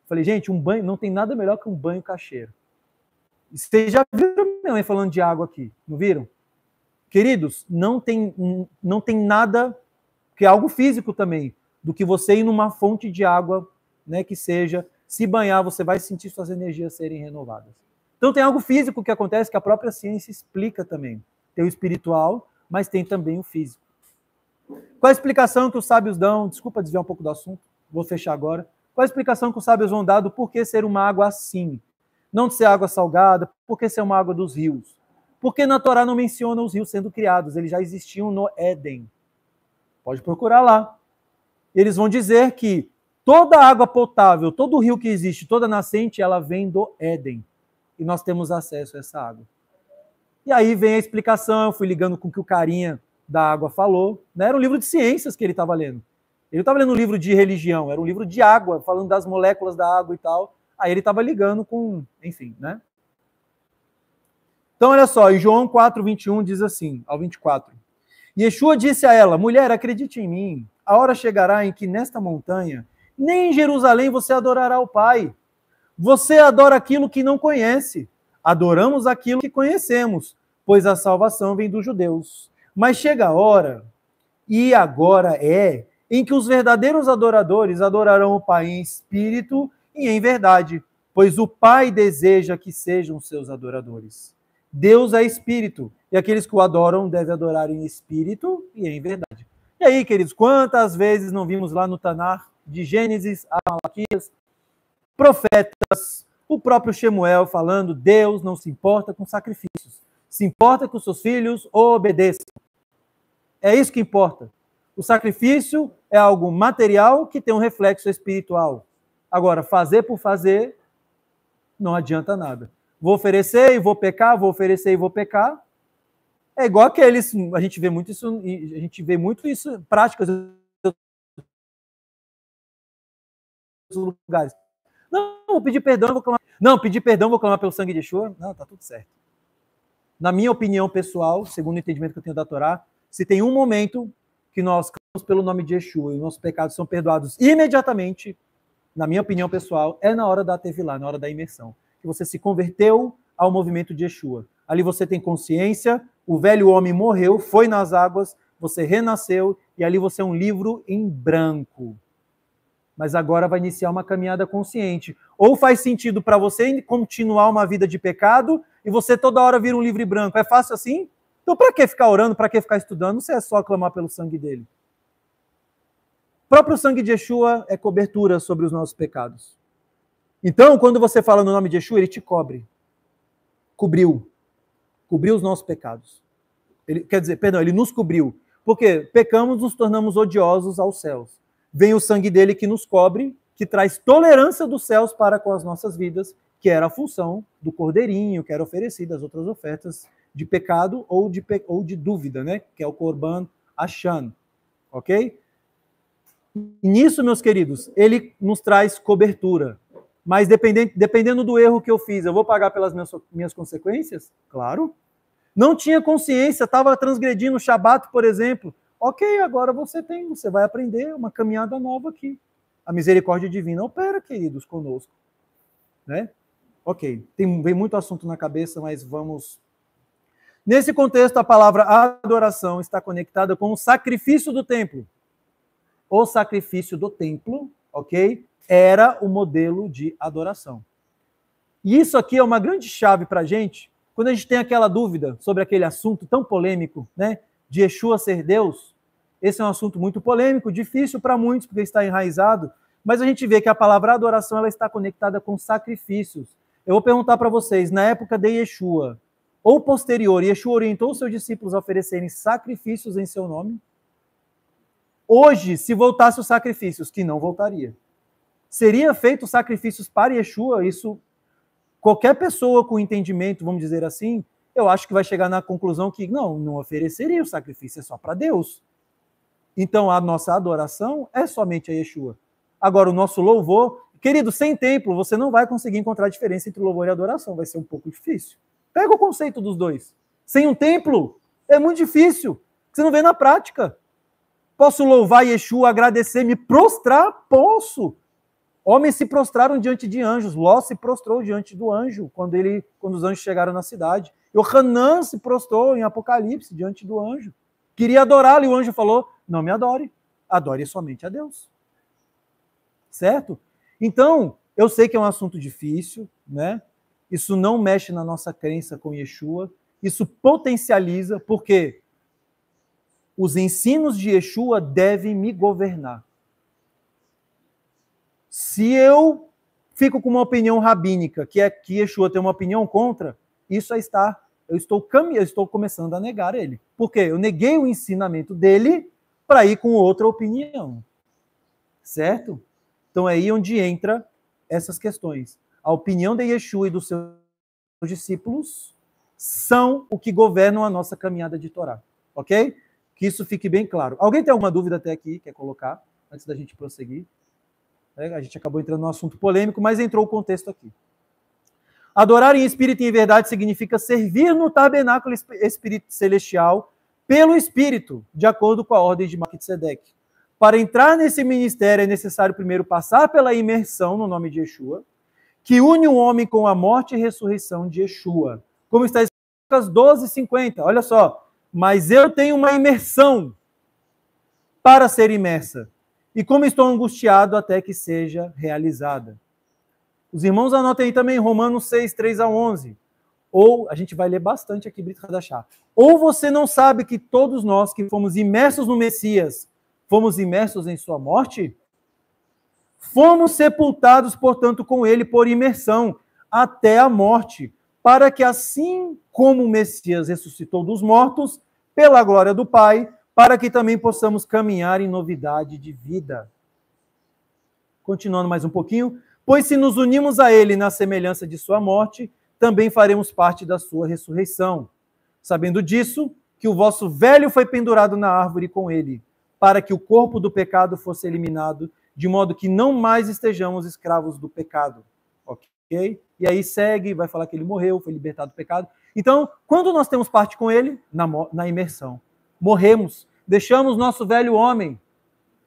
Falei, gente, um banho, não tem nada melhor que um banho cacheiro. Vocês já viram minha mãe falando de água aqui, não viram? Queridos, não tem nada, que é algo físico também, do que você ir numa fonte de água, né, que seja, se banhar, você vai sentir suas energias serem renovadas. Então tem algo físico que acontece que a própria ciência explica também. Tem o espiritual, mas tem também o físico. Qual a explicação que os sábios dão? Desculpa desviar um pouco do assunto, vou fechar agora. Qual a explicação que os sábios vão dar do porquê ser uma água assim? Não de ser água salgada, por que ser uma água dos rios? Porque na Torá não menciona os rios sendo criados, eles já existiam no Éden. Pode procurar lá. Eles vão dizer que toda água potável, todo rio que existe, toda nascente, ela vem do Éden. E nós temos acesso a essa água. E aí vem a explicação, eu fui ligando com o que o carinha da água falou, né? Era um livro de ciências que ele estava lendo. Ele não estava lendo um livro de religião, era um livro de água, falando das moléculas da água e tal. Aí ele estava ligando com, enfim, né? Então, olha só, em João 4, 21 diz assim, ao 24. Yeshua disse a ela, mulher, acredite em mim, a hora chegará em que nesta montanha nem em Jerusalém você adorará o Pai. Você adora aquilo que não conhece. Adoramos aquilo que conhecemos, pois a salvação vem dos judeus. Mas chega a hora, e agora é, em que os verdadeiros adoradores adorarão o Pai em espírito e em verdade, pois o Pai deseja que sejam seus adoradores. Deus é espírito, e aqueles que o adoram devem adorar em espírito e em verdade. E aí, queridos, quantas vezes não vimos lá no Tanar, de Gênesis a Malaquias, profetas, o próprio Shemuel falando, Deus não se importa com sacrifícios, se importa que os seus filhos obedeçam. É isso que importa. O sacrifício é algo material que tem um reflexo espiritual. Agora, fazer por fazer não adianta nada. Vou oferecer e vou pecar, vou oferecer e vou pecar. É igual aqueles, a gente vê muito isso, práticas em outros lugares. Não, vou pedir perdão, vou clamar. Não, pedir perdão, vou clamar pelo sangue de Yeshua. Não, tá tudo certo. Na minha opinião pessoal, segundo o entendimento que eu tenho da Torá, se tem um momento que nós clamamos pelo nome de Yeshua e os nossos pecados são perdoados imediatamente, na minha opinião pessoal, é na hora da Tevilá, na hora da imersão. Que você se converteu ao movimento de Yeshua. Ali você tem consciência, o velho homem morreu, foi nas águas, você renasceu, e ali você é um livro em branco. Mas agora vai iniciar uma caminhada consciente. Ou faz sentido para você continuar uma vida de pecado, e você toda hora vira um livro em branco. É fácil assim? Então para que ficar orando, para que ficar estudando, se é só clamar pelo sangue dele? O próprio sangue de Yeshua é cobertura sobre os nossos pecados. Então, quando você fala no nome de Yeshua, ele te cobre. Cobriu os nossos pecados. Ele nos cobriu. Porque pecamos, nos tornamos odiosos aos céus. Vem o sangue dele que nos cobre, que traz tolerância dos céus para com as nossas vidas, que era a função do cordeirinho, que era oferecido as outras ofertas de pecado ou de dúvida, né? Que é o Korban Ashan. Ok? E nisso, meus queridos, ele nos traz cobertura. Mas dependendo do erro que eu fiz, eu vou pagar pelas minhas consequências? Claro. Não tinha consciência, estava transgredindo o Shabat, por exemplo. Ok, agora você vai aprender uma caminhada nova aqui. A misericórdia divina opera, queridos, conosco. Né? Ok, vem muito assunto na cabeça, mas vamos... Nesse contexto, a palavra adoração está conectada com o sacrifício do templo. O sacrifício do templo, ok? Era o modelo de adoração. E isso aqui é uma grande chave para a gente, quando a gente tem aquela dúvida sobre aquele assunto tão polêmico, né, de Yeshua ser Deus. Esse é um assunto muito polêmico, difícil para muitos, porque está enraizado, mas a gente vê que a palavra adoração ela está conectada com sacrifícios. Eu vou perguntar para vocês, na época de Yeshua, ou posterior, Yeshua orientou os seus discípulos a oferecerem sacrifícios em seu nome? Hoje, se voltasse os sacrifícios, que não voltaria, seria feito sacrifícios para Yeshua? Isso, qualquer pessoa com entendimento, vamos dizer assim, eu acho que vai chegar na conclusão que não ofereceria o sacrifício, é só para Deus. Então, a nossa adoração é somente a Yeshua. Agora, o nosso louvor, querido, sem templo, você não vai conseguir encontrar a diferença entre louvor e adoração, vai ser um pouco difícil. Pega o conceito dos dois. Sem um templo, é muito difícil, você não vê na prática. Posso louvar Yeshua, agradecer, me prostrar? Posso. Homens se prostraram diante de anjos. Ló se prostrou diante do anjo quando os anjos chegaram na cidade. Yohanan se prostrou em Apocalipse diante do anjo. Queria adorá-lo e o anjo falou, não me adore, adore somente a Deus. Certo? Então, eu sei que é um assunto difícil, né? Isso não mexe na nossa crença com Yeshua. Isso potencializa, porque os ensinos de Yeshua devem me governar. Se eu fico com uma opinião rabínica, que é que Yeshua tem uma opinião contra, isso eu estou começando a negar ele. Por quê? Eu neguei o ensinamento dele para ir com outra opinião. Certo? Então é aí onde entra essas questões. A opinião de Yeshua e dos seus discípulos são o que governam a nossa caminhada de Torá. Ok? Que isso fique bem claro. Alguém tem alguma dúvida até aqui, quer colocar, antes da gente prosseguir? A gente acabou entrando num assunto polêmico, mas entrou o contexto aqui. Adorar em espírito e em verdade significa servir no tabernáculo espírito celestial pelo Espírito, de acordo com a ordem de Melquisedeque. para entrar nesse ministério é necessário primeiro passar pela imersão no nome de Yeshua, que une o homem com a morte e ressurreição de Yeshua. Como está escrito em Lucas 12:50, olha só. Mas eu tenho uma imersão para ser imersa, e como estou angustiado até que seja realizada. Os irmãos anotem aí também Romanos 6, 3-11. Ou, a gente vai ler bastante aqui, Brit Hadashah. Ou você não sabe que todos nós que fomos imersos no Messias, fomos imersos em sua morte? Fomos sepultados, portanto, com ele por imersão, até a morte, para que assim como o Messias ressuscitou dos mortos, pela glória do Pai, para que também possamos caminhar em novidade de vida. Continuando mais um pouquinho. Pois se nos unimos a ele na semelhança de sua morte, também faremos parte da sua ressurreição. Sabendo disso, que o vosso velho foi pendurado na árvore com ele, para que o corpo do pecado fosse eliminado, de modo que não mais estejamos escravos do pecado. Ok? E aí segue, vai falar que ele morreu, foi libertado do pecado. Então, quando nós temos parte com ele? Na imersão. Morremos, deixamos nosso velho homem.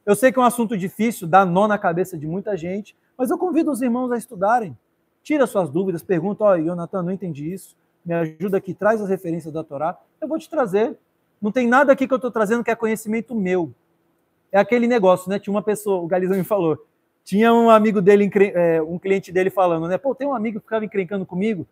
Eu sei que é um assunto difícil, dá nó na cabeça de muita gente, mas eu convido os irmãos a estudarem. Tira suas dúvidas, pergunta, ó, Jonathan, não entendi isso, me ajuda aqui, traz as referências da Torá, eu vou te trazer. Não tem nada aqui que eu estou trazendo que é conhecimento meu. É aquele negócio, né? Tinha uma pessoa, o Galizão me falou, tinha um amigo dele, um cliente dele falando, né? Pô, tem um amigo que ficava encrencando comigo.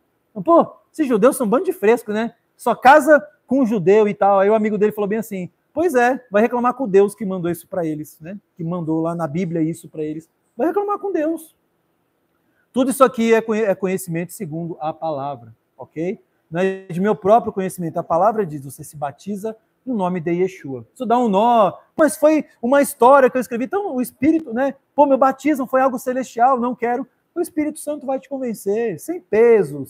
Pô, esses judeus são um bando de fresco, né? Só casa com um judeu e tal. Aí o amigo dele falou bem assim, pois é, vai reclamar com Deus que mandou isso para eles, né? Que mandou lá na Bíblia isso para eles. Vai reclamar com Deus. Tudo isso aqui é conhecimento segundo a palavra, ok? Não é de meu próprio conhecimento. A palavra diz, você se batiza no nome de Yeshua. Isso dá um nó, mas foi uma história que eu escrevi. Então, o Espírito, né? Pô, meu batismo foi algo celestial, não quero. O Espírito Santo vai te convencer, sem peso,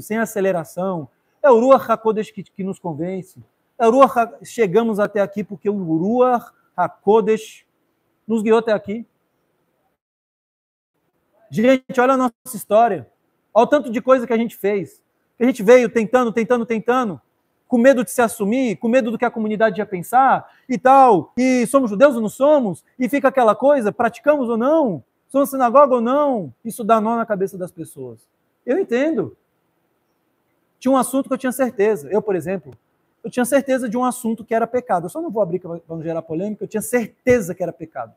sem aceleração. É o Ruach HaKodesh que nos convence. É o Ruach, chegamos até aqui porque o Ruach HaKodesh nos guiou até aqui. Gente, olha a nossa história. Olha o tanto de coisa que a gente fez. Que a gente veio tentando, com medo de se assumir, com medo do que a comunidade ia pensar e tal. E somos judeus ou não somos? E fica aquela coisa, praticamos ou não? Somos sinagoga ou não? Isso dá nó na cabeça das pessoas. Eu entendo. Tinha um assunto que eu tinha certeza. Eu, por exemplo, eu tinha certeza de um assunto que era pecado. Eu só não vou abrir para não gerar polêmica. Eu tinha certeza que era pecado.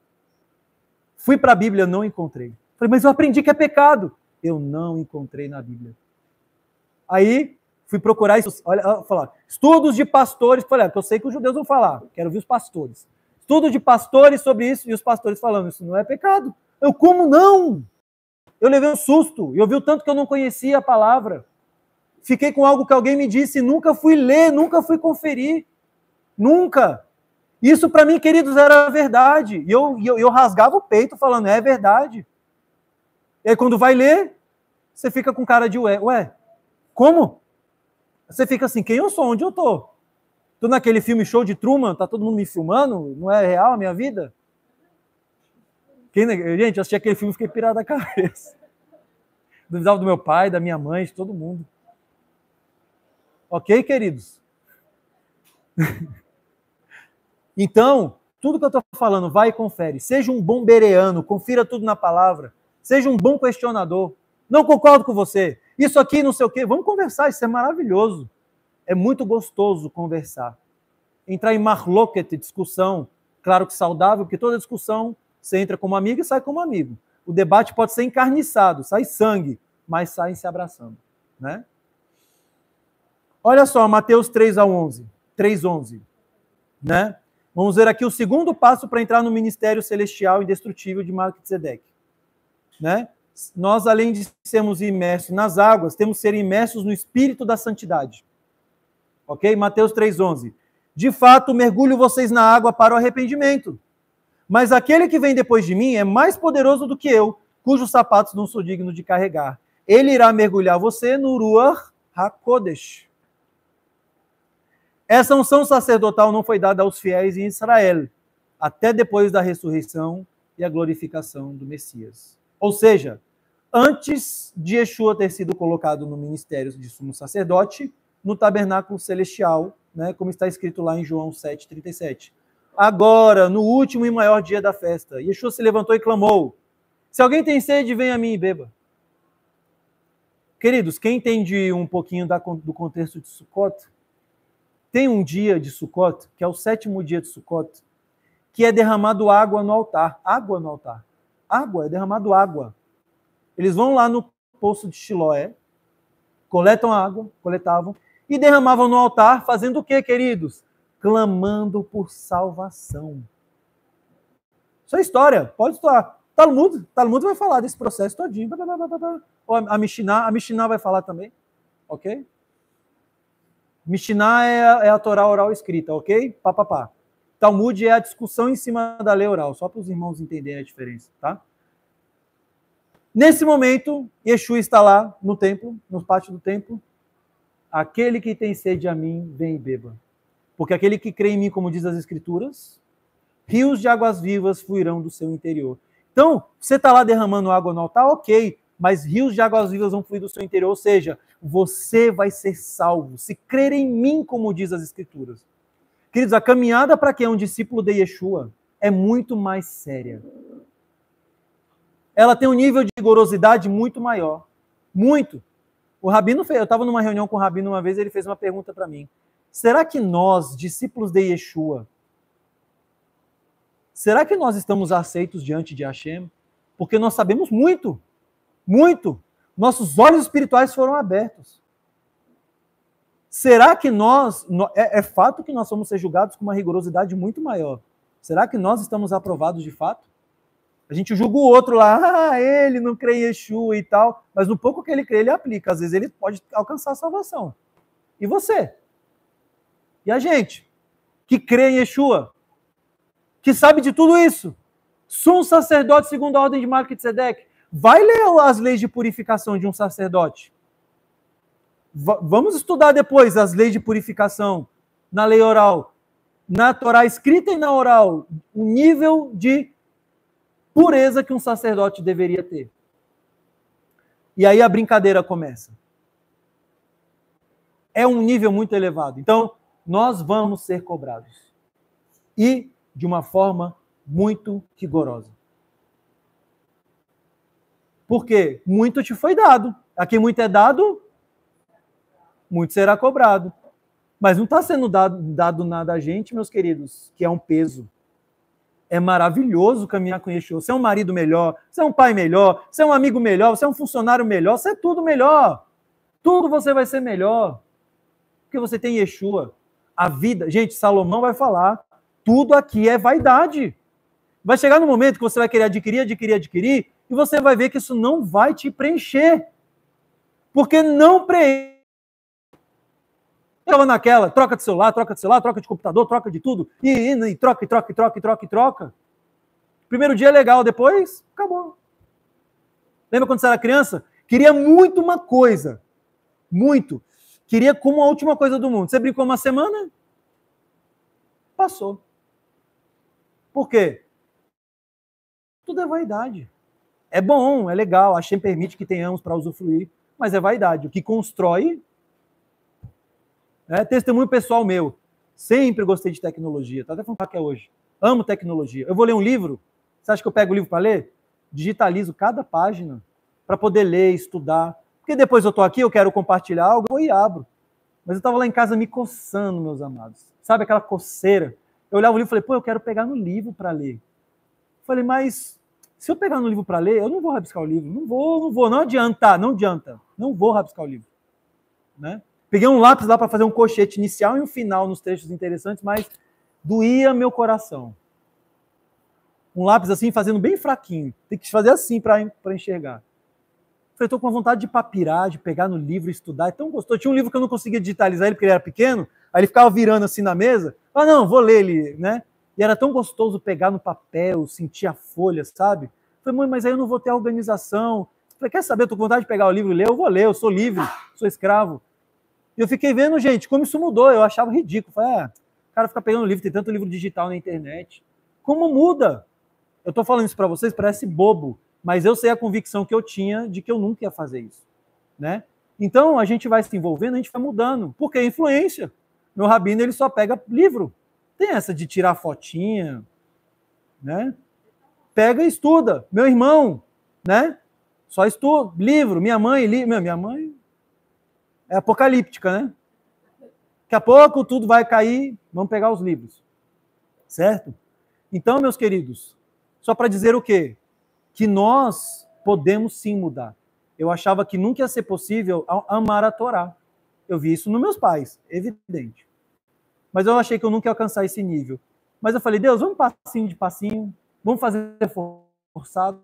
Fui para a Bíblia, não encontrei. Falei, mas eu aprendi que é pecado. Eu não encontrei na Bíblia. Aí, fui procurar isso, olha, falar, estudos de pastores, falei, eu sei que os judeus vão falar, quero ouvir os pastores. Estudo de pastores sobre isso, e os pastores falando, isso não é pecado. Eu, como não? Eu levei um susto, e ouvi o tanto que eu não conhecia a palavra. Fiquei com algo que alguém me disse, nunca fui ler, nunca fui conferir. Nunca. Isso para mim, queridos, era verdade. E eu rasgava o peito falando, é verdade. E aí quando vai ler, você fica com cara de ué, como? Você fica assim, quem eu sou? Onde eu tô? Tô naquele filme Show de Truman, tá todo mundo me filmando? Não é real a minha vida? Gente, eu assisti aquele filme e fiquei pirado da cabeça. Duvidava do meu pai, da minha mãe, de todo mundo. Ok, queridos? Então, tudo que eu estou falando, vai e confere. Seja um bom bereano, confira tudo na palavra. Seja um bom questionador. Não concordo com você. Isso aqui, não sei o quê. Vamos conversar, isso é maravilhoso. É muito gostoso conversar. Entrar em marloquete, discussão. Claro que saudável, porque toda discussão você entra como amigo e sai como amigo. O debate pode ser encarniçado, sai sangue, mas saem se abraçando. Né? Olha só, Mateus 3:11. Né? Vamos ver aqui o segundo passo para entrar no ministério celestial indestrutível de Melquisedeque. Né? Nós, além de sermos imersos nas águas, temos que ser imersos no espírito da santidade. Ok? Mateus 3:11. De fato, mergulho vocês na água para o arrependimento. Mas aquele que vem depois de mim é mais poderoso do que eu, cujos sapatos não sou digno de carregar. Ele irá mergulhar você no Ruach HaKodesh. Essa unção sacerdotal não foi dada aos fiéis em Israel, até depois da ressurreição e a glorificação do Messias. Ou seja, antes de Yeshua ter sido colocado no ministério de sumo sacerdote, no tabernáculo celestial, né, como está escrito lá em João 7:37. agora, no último e maior dia da festa, Yeshua se levantou e clamou: se alguém tem sede, venha a mim e beba. Queridos, quem entende um pouquinho do contexto de Sukkot, tem um dia de Sukkot, que é o 7º dia de Sukkot, que é derramado água no altar. Água no altar. Água, é derramado água. Eles vão lá no poço de Shiloé, coletam água, coletavam, e derramavam no altar, fazendo o quê, queridos? Clamando por salvação. Isso é história, pode estudar. Talmud vai falar desse processo todinho. A Mishnah vai falar também, ok? Mishnah é a Torá oral escrita, ok? Pá. Talmud é a discussão em cima da lei oral, só para os irmãos entenderem a diferença, tá? Nesse momento, Yeshua está lá no templo, no pátio do templo. Aquele que tem sede a mim, vem e beba. Porque aquele que crê em mim, como diz as Escrituras, rios de águas vivas fluirão do seu interior. Então, você está lá derramando água no altar, ok, mas rios de águas vivas vão fluir do seu interior, ou seja, você vai ser salvo, se crer em mim, como diz as Escrituras. Queridos, a caminhada para quem é um discípulo de Yeshua é muito mais séria. Ela tem um nível de rigorosidade muito maior. Muito. O Rabino fez, eu estava numa reunião com o Rabino uma vez, ele fez uma pergunta para mim. Será que nós, discípulos de Yeshua, será que nós estamos aceitos diante de Hashem? Porque nós sabemos muito, muito. Nossos olhos espirituais foram abertos. Será que nós, é fato que nós vamos ser julgados com uma rigorosidade muito maior. Será que nós estamos aprovados de fato? A gente julga o outro lá, ele não crê em Yeshua e tal, mas no pouco que ele crê, ele aplica. Às vezes ele pode alcançar a salvação. E você? E a gente? Que crê em Yeshua? Que sabe de tudo isso? Sou um sacerdote segundo a ordem de Melquisedeque. Vai ler as leis de purificação de um sacerdote. Vamos estudar depois as leis de purificação na lei oral, na Torá escrita e na oral, o nível de pureza que um sacerdote deveria ter. E aí a brincadeira começa. É um nível muito elevado. Então, nós vamos ser cobrados. E de uma forma muito rigorosa. Por quê? Muito te foi dado. A quem muito é dado, muito será cobrado. Mas não está sendo dado nada a gente, meus queridos, que é um peso. É maravilhoso caminhar com Yeshua. Você é um marido melhor, você é um pai melhor, você é um amigo melhor, você é um funcionário melhor, você é tudo melhor. Tudo você vai ser melhor. Porque você tem Yeshua. A vida, gente, Salomão vai falar, tudo aqui é vaidade. Vai chegar no momento que você vai querer adquirir, e você vai ver que isso não vai te preencher. Porque não preenche. Estava naquela, troca de celular, troca de computador, troca de tudo, e troca. Primeiro dia é legal, depois, acabou. Lembra quando você era criança? Queria muito uma coisa. Muito. Queria como a última coisa do mundo. Você brincou uma semana? Passou. Por quê? Tudo é vaidade. É bom, é legal, a Hashem permite que tenhamos para usufruir, mas é vaidade. O que constrói... testemunho pessoal meu. Sempre gostei de tecnologia. Tá até falando que é hoje. Amo tecnologia. Eu vou ler um livro. Você acha que eu pego o livro para ler? Digitalizo cada página para poder ler, estudar. Porque depois eu estou aqui, eu quero compartilhar algo e abro. Mas eu estava lá em casa me coçando, meus amados. Sabe aquela coceira? Eu olhava o livro e falei, pô, eu quero pegar no livro para ler. Falei, mas se eu pegar no livro para ler, eu não vou rabiscar o livro. Não vou. Não adianta. Não vou rabiscar o livro. Né? Peguei um lápis lá para fazer um colchete inicial e um final nos trechos interessantes, mas doía meu coração. Um lápis assim, fazendo bem fraquinho. Tem que fazer assim para enxergar. Falei, estou com vontade de papirar, de pegar no livro e estudar. É tão gostoso. Tinha um livro que eu não conseguia digitalizar ele porque ele era pequeno, aí ele ficava virando assim na mesa. Ah, não, vou ler ele, né? E era tão gostoso pegar no papel, sentir a folha, sabe? Falei, mãe, mas aí eu não vou ter organização. Falei, quer saber? Eu estou com vontade de pegar o livro e ler, eu vou ler, eu sou livre, sou escravo. E eu fiquei vendo, gente, como isso mudou. Eu achava ridículo. Falei, o cara fica pegando livro, tem tanto livro digital na internet. Como muda? Eu estou falando isso para vocês, parece bobo, mas eu sei a convicção que eu tinha de que eu nunca ia fazer isso. Né? Então, a gente vai se envolvendo, a gente vai mudando. Por quê? Influência. Meu rabino, ele só pega livro. Tem essa de tirar fotinha, né? Pega e estuda. Meu irmão, né? Só estuda. Livro, minha mãe é apocalíptica, né? Daqui a pouco tudo vai cair, vamos pegar os livros. Certo? Então, meus queridos, só para dizer o quê? Que nós podemos sim mudar. Eu achava que nunca ia ser possível amar a Torá. Eu vi isso nos meus pais, evidente. Mas eu achei que eu nunca ia alcançar esse nível. Mas eu falei, Deus, vamos passinho de passinho, vamos fazer forçado.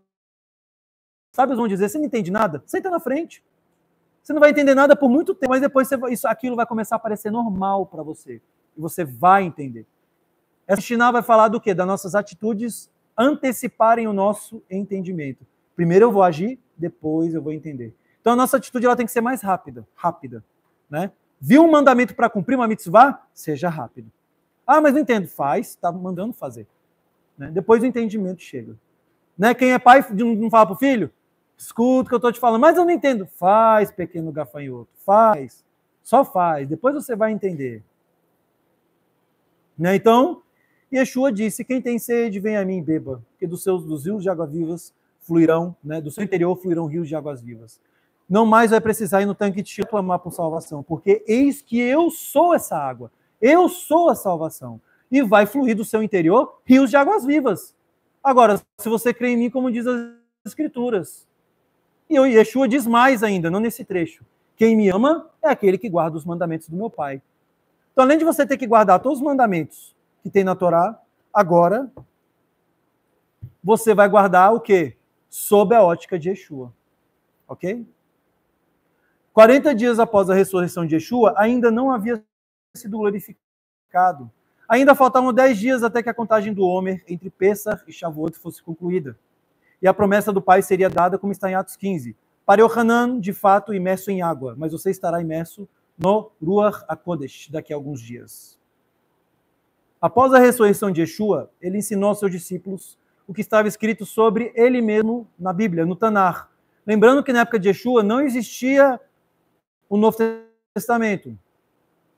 Sabe, eles vão dizer, você não entende nada? Senta na frente. Você não vai entender nada por muito tempo, mas depois aquilo vai começar a parecer normal para você. E você vai entender. Essa Mishnah vai falar do quê? Das nossas atitudes anteciparem o nosso entendimento. Primeiro eu vou agir, depois eu vou entender. Então a nossa atitude ela tem que ser mais rápida. Né? Viu um mandamento para cumprir, uma mitzvah? Seja rápido. Ah, mas não entendo. Faz, está mandando fazer. Né? Depois o entendimento chega. Né? Quem é pai não fala para o filho? Escuta o que eu estou te falando, mas eu não entendo. Faz, pequeno gafanhoto. Faz. Só faz. Depois você vai entender. Né? Então, Yeshua disse, quem tem sede, vem a mim e beba, porque dos rios de águas vivas fluirão, né? Do seu interior fluirão rios de águas vivas. Não mais vai precisar ir no tanque de clamar por salvação, porque eis que eu sou essa água, eu sou a salvação, e vai fluir do seu interior rios de águas vivas. Agora, se você crê em mim, como diz as Escrituras, e Yeshua diz mais ainda, não nesse trecho, quem me ama é aquele que guarda os mandamentos do meu Pai. Então, além de você ter que guardar todos os mandamentos que tem na Torá, agora você vai guardar o quê? Sob a ótica de Yeshua. Ok? 40 dias após a ressurreição de Yeshua, ainda não havia sido glorificado. Ainda faltavam 10 dias até que a contagem do Homer entre Pessah e Shavuot fosse concluída. E a promessa do Pai seria dada como está em Atos 15. Para Yohanan, de fato, imerso em água, mas você estará imerso no Ruach HaKodesh daqui a alguns dias. Após a ressurreição de Yeshua, ele ensinou aos seus discípulos o que estava escrito sobre ele mesmo na Bíblia, no Tanar. Lembrando que na época de Yeshua não existia o Novo Testamento.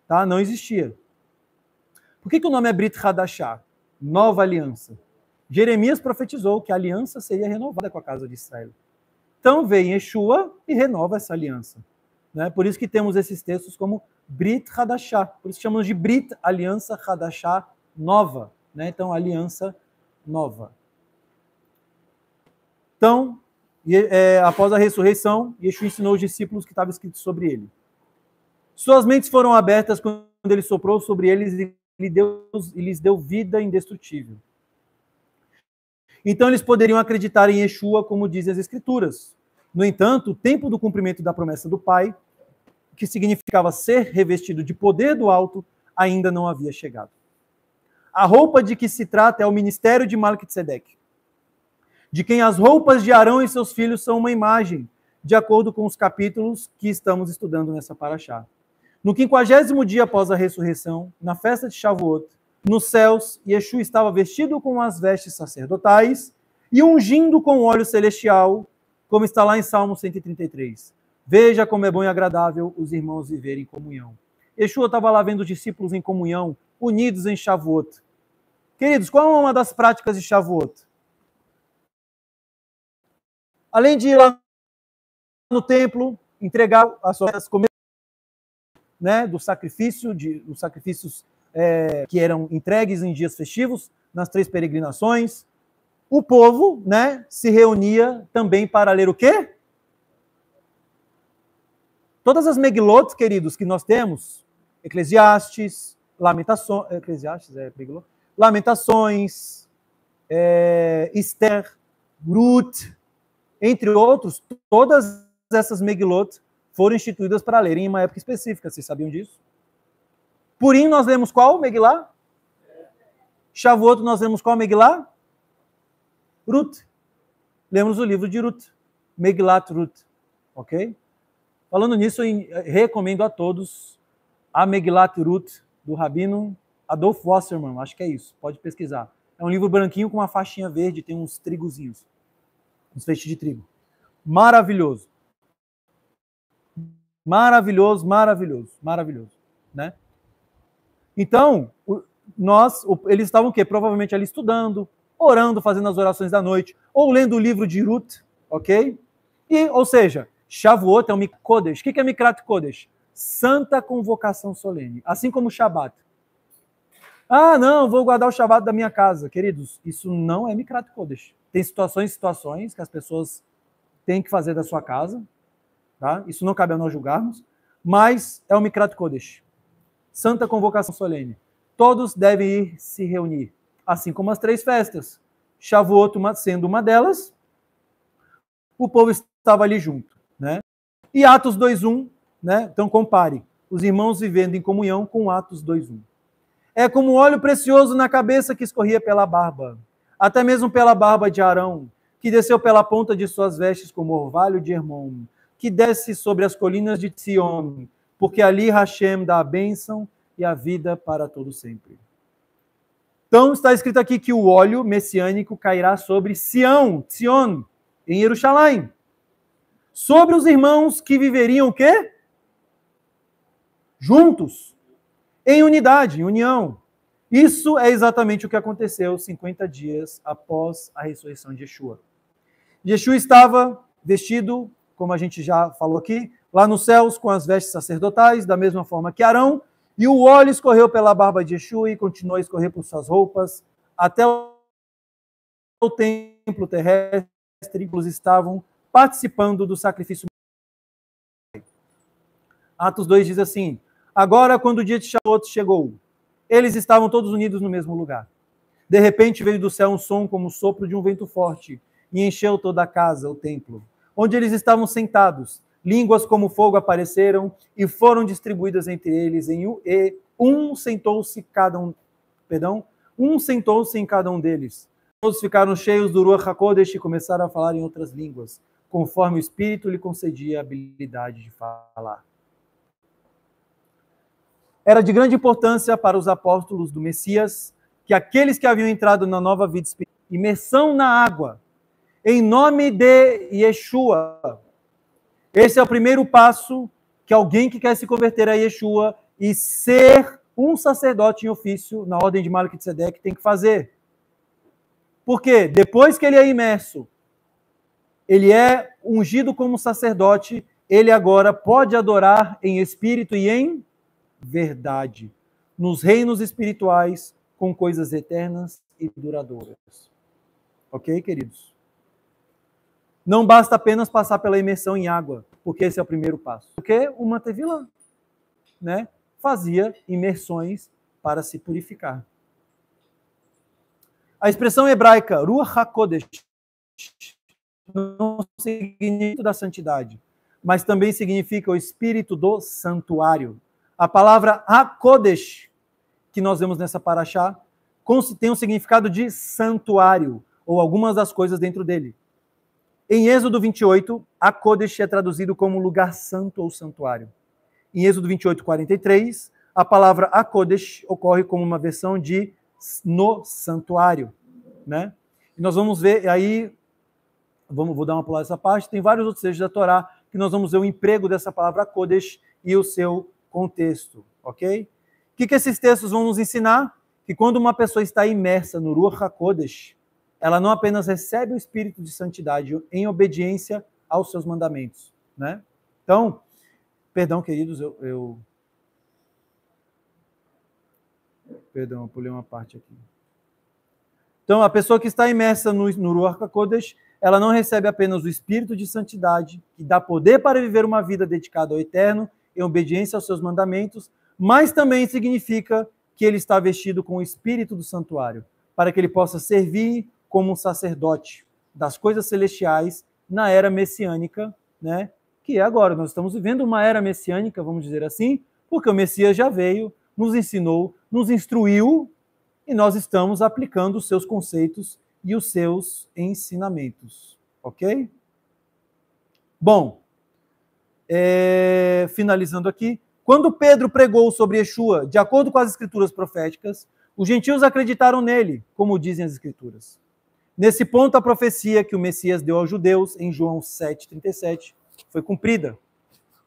Tá? Não existia. Por que o nome é Brit Hadashah? Nova aliança. Jeremias profetizou que a aliança seria renovada com a casa de Israel. Então vem Yeshua e renova essa aliança. Né? Por isso que temos esses textos como Brit Hadashah. Por isso chamamos de Brit, aliança Hadashah, nova. Né? Então, aliança nova. Então, após a ressurreição, Yeshua ensinou os discípulos que estava escrito sobre ele. Suas mentes foram abertas quando ele soprou sobre eles e lhes deu vida indestrutível. Então, eles poderiam acreditar em Yeshua, como dizem as Escrituras. No entanto, o tempo do cumprimento da promessa do Pai, que significava ser revestido de poder do alto, ainda não havia chegado. A roupa de que se trata é o ministério de Melquisedeque, de quem as roupas de Arão e seus filhos são uma imagem, de acordo com os capítulos que estamos estudando nessa paraxá. No 50º dia após a ressurreição, na festa de Shavuot, nos céus, Yeshua estava vestido com as vestes sacerdotais e ungindo com óleo celestial, como está lá em Salmo 133. Veja como é bom e agradável os irmãos viverem em comunhão. Yeshua estava lá vendo os discípulos em comunhão, unidos em Shavuot. Queridos, qual é uma das práticas de Shavuot? Além de ir lá no templo, entregar as suas comidas, né, dos sacrifícios que eram entregues em dias festivos, nas 3 peregrinações, o povo, né, se reunia também para ler o quê? Todas as Megilot, queridos, que nós temos, Eclesiastes, Lamentações, Esther, Ruth, entre outros, todas essas Megilot foram instituídas para lerem em uma época específica. Vocês sabiam disso? Purim nós lemos qual Megilá? Shavuot nós lemos qual Megilá? Ruth. Lemos o livro de Ruth. Megilat Ruth. Ok? Falando nisso, eu recomendo a todos a Megilat Ruth, do Rabino Adolf Wasserman. Acho que é isso. Pode pesquisar. É um livro branquinho com uma faixinha verde, tem uns trigozinhos. Uns feixes de trigo. Maravilhoso. Maravilhoso, maravilhoso, maravilhoso. Né? Então, eles estavam o quê? Provavelmente ali estudando, orando, fazendo as orações da noite, ou lendo o livro de Ruth, ok? Ou seja, Shavuot é um Mikrat Kodesh. O que é Mikrat Kodesh? Santa convocação solene, assim como o Shabat. Ah, não, vou guardar o Shabat da minha casa. Queridos, isso não é Mikrat Kodesh. Tem situações que as pessoas têm que fazer da sua casa, tá? Isso não cabe a nós julgarmos, mas é o Mikrat Kodesh. Santa convocação solene. Todos devem ir se reunir, assim como as 3 festas. Shavuot sendo uma delas, o povo estava ali junto, né? E Atos 2:1, né? Então compare os irmãos vivendo em comunhão com Atos 2:1. É como óleo precioso na cabeça que escorria pela barba, até mesmo pela barba de Arão, que desceu pela ponta de suas vestes como orvalho de Hermon, que desce sobre as colinas de Sion, porque ali Hashem dá a bênção e a vida para todo sempre. Então está escrito aqui que o óleo messiânico cairá sobre Sion, em Jerusalém. Sobre os irmãos que viveriam o quê? Juntos, em unidade, em união. Isso é exatamente o que aconteceu 50 dias após a ressurreição de Yeshua. Yeshua estava vestido, como a gente já falou aqui, lá nos céus com as vestes sacerdotais, da mesma forma que Arão, e o óleo escorreu pela barba de Yeshua e continuou a escorrer por suas roupas, até o templo terrestre, eles estavam participando do sacrifício. Atos 2 diz assim: agora, quando o dia de Shavuot chegou, eles estavam todos unidos no mesmo lugar. De repente veio do céu um som como o sopro de um vento forte e encheu toda a casa, o templo, onde eles estavam sentados. Línguas como fogo apareceram e foram distribuídas entre eles, e um sentou-se em cada um deles. Todos ficaram cheios do Ruach HaKodesh e começaram a falar em outras línguas, conforme o Espírito lhe concedia a habilidade de falar. Era de grande importância para os apóstolos do Messias que aqueles que haviam entrado na nova vida espiritual, imersão na água, em nome de Yeshua. Esse é o primeiro passo que alguém que quer se converter a Yeshua e ser um sacerdote em ofício, na ordem de Melquisedeque, tem que fazer. Porque depois que ele é imerso, ele é ungido como sacerdote, ele agora pode adorar em espírito e em verdade, nos reinos espirituais, com coisas eternas e duradouras. Ok, queridos? Não basta apenas passar pela imersão em água, porque esse é o primeiro passo. Porque o Matevilã, né, fazia imersões para se purificar. A expressão hebraica Ruach HaKodesh não significa da santidade, mas também significa o espírito do santuário. A palavra HaKodesh, que nós vemos nessa paraxá, tem um significado de santuário, ou algumas das coisas dentro dele. Em Êxodo 28, HaKodesh é traduzido como lugar santo ou santuário. Em Êxodo 28, 43, a palavra HaKodesh ocorre como uma versão de no santuário, né? E nós vamos ver aí, vou dar uma pulada nessa parte, tem vários outros textos da Torá que nós vamos ver o emprego dessa palavra HaKodesh e o seu contexto, ok? O que esses textos vão nos ensinar? Que quando uma pessoa está imersa no Ruach HaKodesh, ela não apenas recebe o espírito de santidade em obediência aos seus mandamentos, né? Então, perdão, queridos, Perdão, eu pulei uma parte aqui. Então, a pessoa que está imersa no Ruach HaKodesh, ela não recebe apenas o espírito de santidade, que dá poder para viver uma vida dedicada ao eterno, em obediência aos seus mandamentos, mas também significa que ele está vestido com o espírito do santuário, para que ele possa servir como um sacerdote das coisas celestiais na era messiânica, né? Que é agora. Nós estamos vivendo uma era messiânica, vamos dizer assim, porque o Messias já veio, nos ensinou, nos instruiu, e nós estamos aplicando os seus conceitos e os seus ensinamentos. Ok? Bom, finalizando aqui, quando Pedro pregou sobre Yeshua, de acordo com as escrituras proféticas, os gentios acreditaram nele, como dizem as escrituras. Nesse ponto, a profecia que o Messias deu aos judeus, em João 7,37, foi cumprida.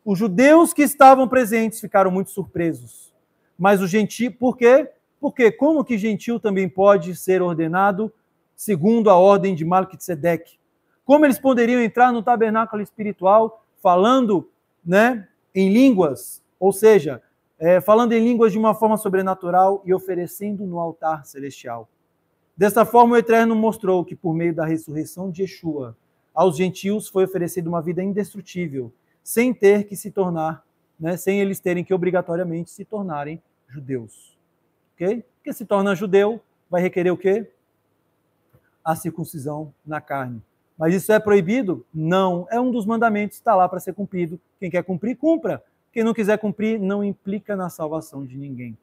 Os judeus que estavam presentes ficaram muito surpresos. Mas os gentios, por quê? Porque como que gentil também pode ser ordenado segundo a ordem de Melquisedeque? Como eles poderiam entrar no tabernáculo espiritual falando, né, em línguas, ou seja, falando em línguas de uma forma sobrenatural e oferecendo no altar celestial? Desta forma, o Eterno mostrou que, por meio da ressurreição de Yeshua, aos gentios foi oferecida uma vida indestrutível, sem ter que se tornar, né, sem eles terem que obrigatoriamente se tornarem judeus. Ok? Porque se torna judeu, vai requerer o quê? A circuncisão na carne. Mas isso é proibido? Não. É um dos mandamentos, está lá para ser cumprido. Quem quer cumprir, cumpra. Quem não quiser cumprir, não implica na salvação de ninguém.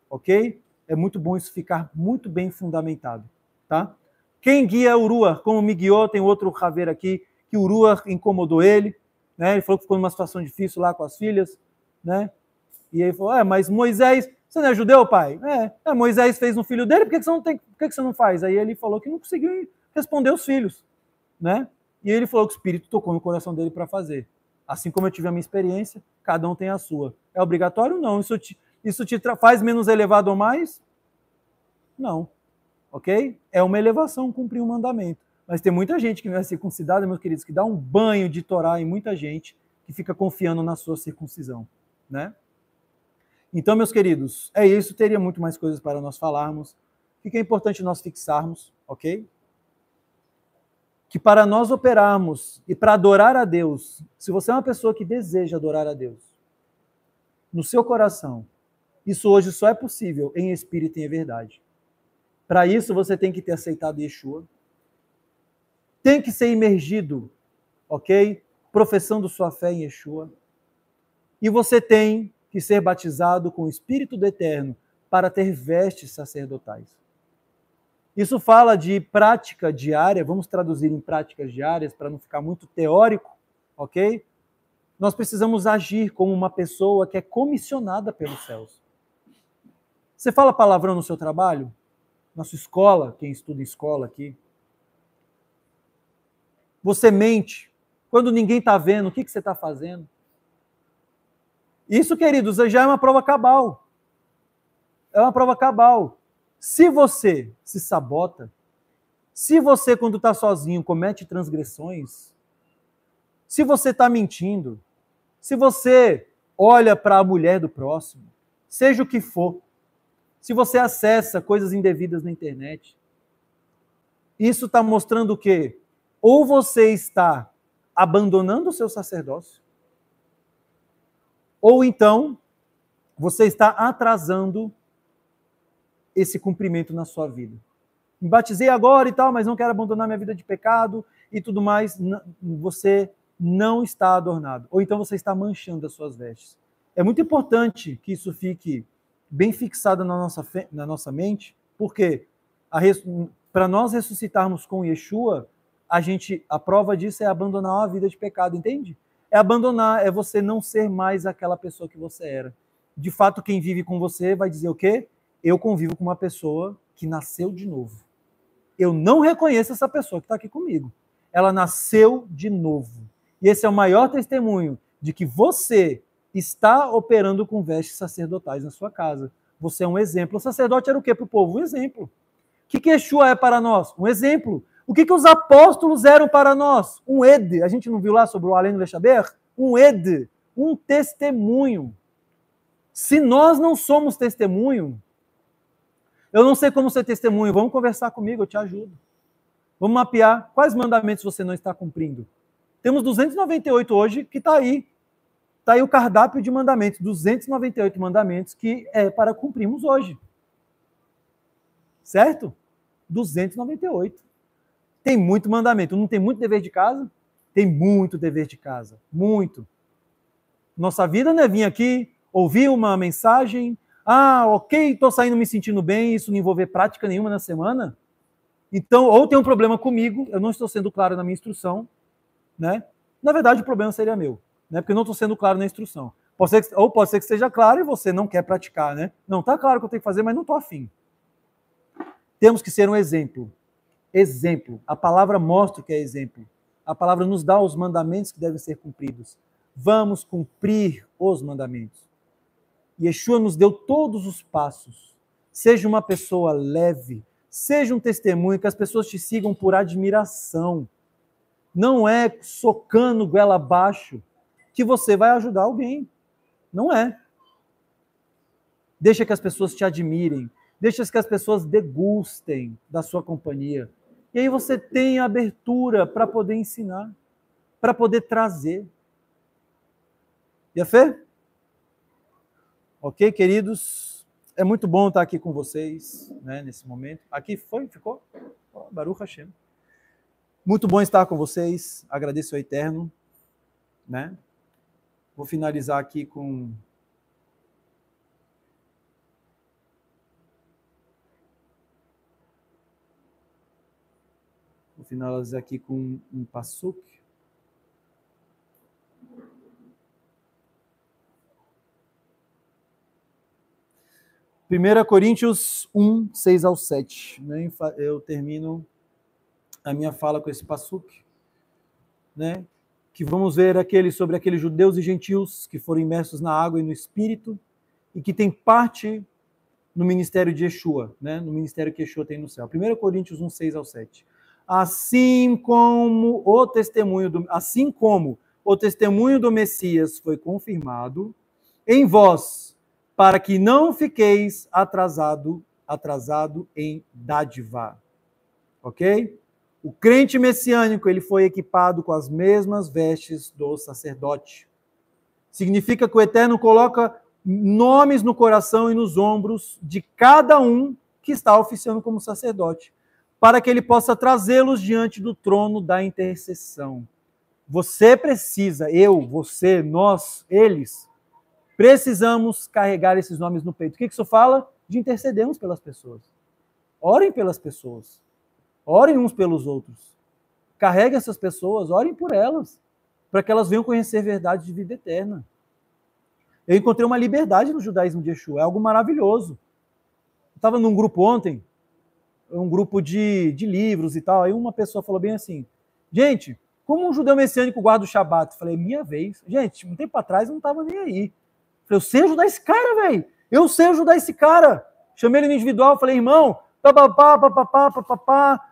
Ok? É muito bom isso ficar muito bem fundamentado. Tá? Quem guia Uruar, como me guiou, tem outro raveiro aqui, que Uruar incomodou ele, né? Ele falou que ficou numa situação difícil lá com as filhas, né? E aí ele falou, mas Moisés, você não é judeu, pai? Moisés fez um filho dele, por que você não faz? Aí ele falou que não conseguiu responder os filhos, né? E ele falou que o Espírito tocou no coração dele para fazer. Assim como eu tive a minha experiência, cada um tem a sua. É obrigatório? Não. Isso te faz menos elevado ou mais? Não. Ok? É uma elevação cumprir um mandamento. Mas tem muita gente que não é circuncidada, meus queridos, que dá um banho de Torá em muita gente que fica confiando na sua circuncisão, né? Então, meus queridos, é isso. Teria muito mais coisas para nós falarmos. O que é importante nós fixarmos, ok? Que para nós operarmos e para adorar a Deus, se você é uma pessoa que deseja adorar a Deus, no seu coração, isso hoje só é possível em espírito e em verdade. Para isso, você tem que ter aceitado Yeshua, tem que ser imergido, ok? Professando sua fé em Yeshua. E você tem que ser batizado com o Espírito do Eterno para ter vestes sacerdotais. Isso fala de prática diária, vamos traduzir em práticas diárias para não ficar muito teórico, ok? Nós precisamos agir como uma pessoa que é comissionada pelos céus. Você fala palavrão no seu trabalho? Na sua escola, quem estuda em escola aqui? Você mente? Quando ninguém está vendo, o que você está fazendo? Isso, queridos, já é uma prova cabal. É uma prova cabal. Se você se sabota, se você, quando está sozinho, comete transgressões, se você está mentindo, se você olha para a mulher do próximo, seja o que for, se você acessa coisas indevidas na internet, isso está mostrando o quê? Ou você está abandonando o seu sacerdócio, ou então você está atrasando esse cumprimento na sua vida. Me batizei agora e tal, mas não quero abandonar minha vida de pecado e tudo mais. Você não está adornado. Ou então você está manchando as suas vestes. É muito importante que isso fique bem fixado na nossa mente, porque para nós ressuscitarmos com Yeshua, a prova disso é abandonar a vida de pecado, entende? É abandonar, é você não ser mais aquela pessoa que você era. De fato, quem vive com você vai dizer o quê? Eu convivo com uma pessoa que nasceu de novo. Eu não reconheço essa pessoa que está aqui comigo. Ela nasceu de novo. E esse é o maior testemunho de que você está operando com vestes sacerdotais na sua casa. Você é um exemplo. O sacerdote era o quê para o povo? Um exemplo. O que Yeshua é para nós? Um exemplo. O que os apóstolos eram para nós? Um ed. A gente não viu lá sobre o Aleno Lechaber? Um ed. Um testemunho. Se nós não somos testemunho, eu não sei como ser testemunho. Vamos conversar comigo, eu te ajudo. Vamos mapear quais mandamentos você não está cumprindo. Temos 298 hoje que está aí. Está aí o cardápio de mandamentos. 298 mandamentos que é para cumprirmos hoje. Certo? 298. Tem muito mandamento. Não tem muito dever de casa? Tem muito dever de casa. Muito. Nossa vida não é vir aqui, ouvir uma mensagem. Ok, estou saindo me sentindo bem, isso não envolver prática nenhuma na semana. Então, ou tem um problema comigo, eu não estou sendo claro na minha instrução, né? Na verdade, o problema seria meu, né? Porque eu não estou sendo claro na instrução. Pode ser que seja claro e você não quer praticar, né? Não, está claro o que eu tenho que fazer, mas não estou afim. Temos que ser um exemplo. Exemplo. A palavra mostra que é exemplo. A palavra nos dá os mandamentos que devem ser cumpridos. Vamos cumprir os mandamentos. Yeshua nos deu todos os passos. Seja uma pessoa leve, seja um testemunho que as pessoas te sigam por admiração. Não é socando goela abaixo que você vai ajudar alguém. Não é. Deixa que as pessoas te admirem. Deixa que as pessoas degustem da sua companhia. E aí você tem abertura para poder ensinar, para poder trazer. E a fé? Ok, queridos? É muito bom estar aqui com vocês, né, nesse momento. Aqui ficou? Baruch Hashem. Muito bom estar com vocês. Agradeço ao Eterno, né? Vou finalizar aqui com um pasuk. 1 Coríntios 1, 6 ao 7. Né? Eu termino a minha fala com esse pasuk, né? Que vamos ver sobre aqueles judeus e gentios que foram imersos na água e no Espírito e que têm parte no ministério de Yeshua, né? No ministério que Yeshua tem no céu. 1 Coríntios 1, 6 ao 7. Assim como o testemunho do Messias foi confirmado em vós, para que não fiqueis atrasado em dádiva. Ok? O crente messiânico, ele foi equipado com as mesmas vestes do sacerdote. Significa que o Eterno coloca nomes no coração e nos ombros de cada um que está oficiando como sacerdote, para que ele possa trazê-los diante do trono da intercessão. Você precisa, você, nós, eles, precisamos carregar esses nomes no peito. O que isso fala? De intercedermos pelas pessoas. Orem pelas pessoas. Orem uns pelos outros. Carreguem essas pessoas, orem por elas, para que elas venham conhecer verdade de vida eterna. Eu encontrei uma liberdade no judaísmo de Yeshua, é algo maravilhoso. Eu estava num grupo ontem, um grupo de livros e tal, aí uma pessoa falou bem assim, gente, como um judeu messiânico guarda o Shabat? Eu falei, minha vez. Gente, um tempo atrás eu não estava nem aí. Eu falei, eu sei ajudar esse cara, velho. Eu sei ajudar esse cara. Chamei ele no individual, falei, irmão,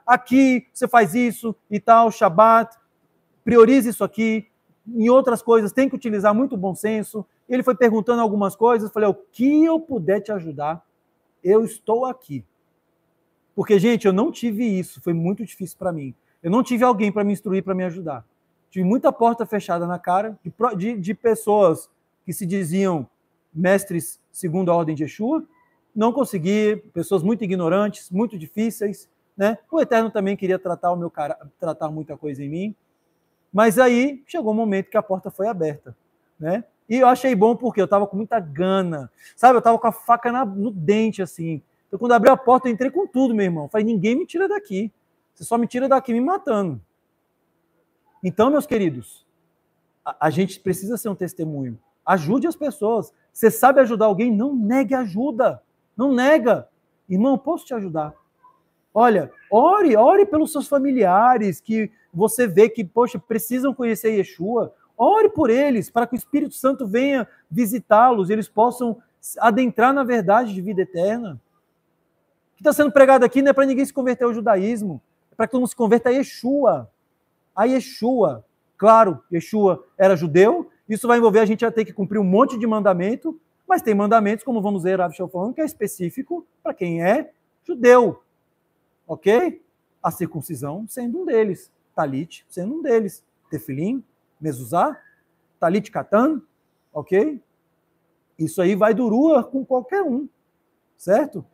aqui você faz isso e tal, Shabat, priorize isso aqui, em outras coisas tem que utilizar muito bom senso. Ele foi perguntando algumas coisas, eu falei, o que eu puder te ajudar, eu estou aqui. Porque, gente, eu não tive isso, foi muito difícil para mim. Eu não tive alguém para me instruir, para me ajudar. Tive muita porta fechada na cara de pessoas que se diziam mestres segundo a ordem de Yeshua, não consegui, pessoas muito ignorantes, muito difíceis, né? O Eterno também queria tratar muita coisa em mim, mas aí chegou um momento que a porta foi aberta, né? E eu achei bom porque eu estava com muita gana, sabe? Eu estava com a faca no dente, assim. Então, quando abriu a porta, eu entrei com tudo, meu irmão. Eu falei, ninguém me tira daqui. Você só me tira daqui me matando. Então, meus queridos, a gente precisa ser um testemunho. Ajude as pessoas. Você sabe ajudar alguém? Não negue ajuda. Não nega. Irmão, posso te ajudar? Olha, ore pelos seus familiares que você vê que, poxa, precisam conhecer Yeshua. Ore por eles, para que o Espírito Santo venha visitá-los e eles possam adentrar na verdade de vida eterna. O que está sendo pregado aqui não é para ninguém se converter ao judaísmo, é para que todo mundo se converta a Yeshua. A Yeshua. Claro, Yeshua era judeu, isso vai envolver a gente a ter que cumprir um monte de mandamento, mas tem mandamentos, como vamos ver Rav Shel falando, que é específico para quem é judeu. Ok? A circuncisão sendo um deles. Talit sendo um deles. Tefilim, mezuzá, talit katan, ok? Isso aí vai durua com qualquer um, certo?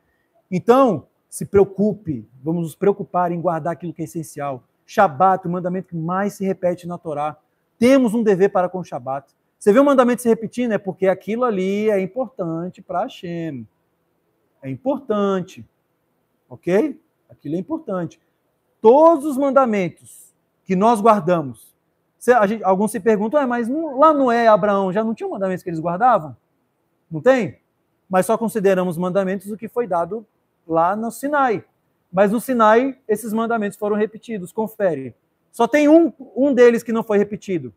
Então, se preocupe, vamos nos preocupar em guardar aquilo que é essencial. Shabat, o mandamento que mais se repete na Torá. Temos um dever para com o Shabat. Você vê o mandamento se repetindo, é porque aquilo ali é importante para Hashem. É importante, ok? Aquilo é importante. Todos os mandamentos que nós guardamos, alguns se perguntam, mas lá Noé e Abraão já não tinham mandamentos que eles guardavam? Não tem? Mas só consideramos mandamentos o que foi dado lá no Sinai. Mas no Sinai, esses mandamentos foram repetidos, confere. Só tem um deles que não foi repetido.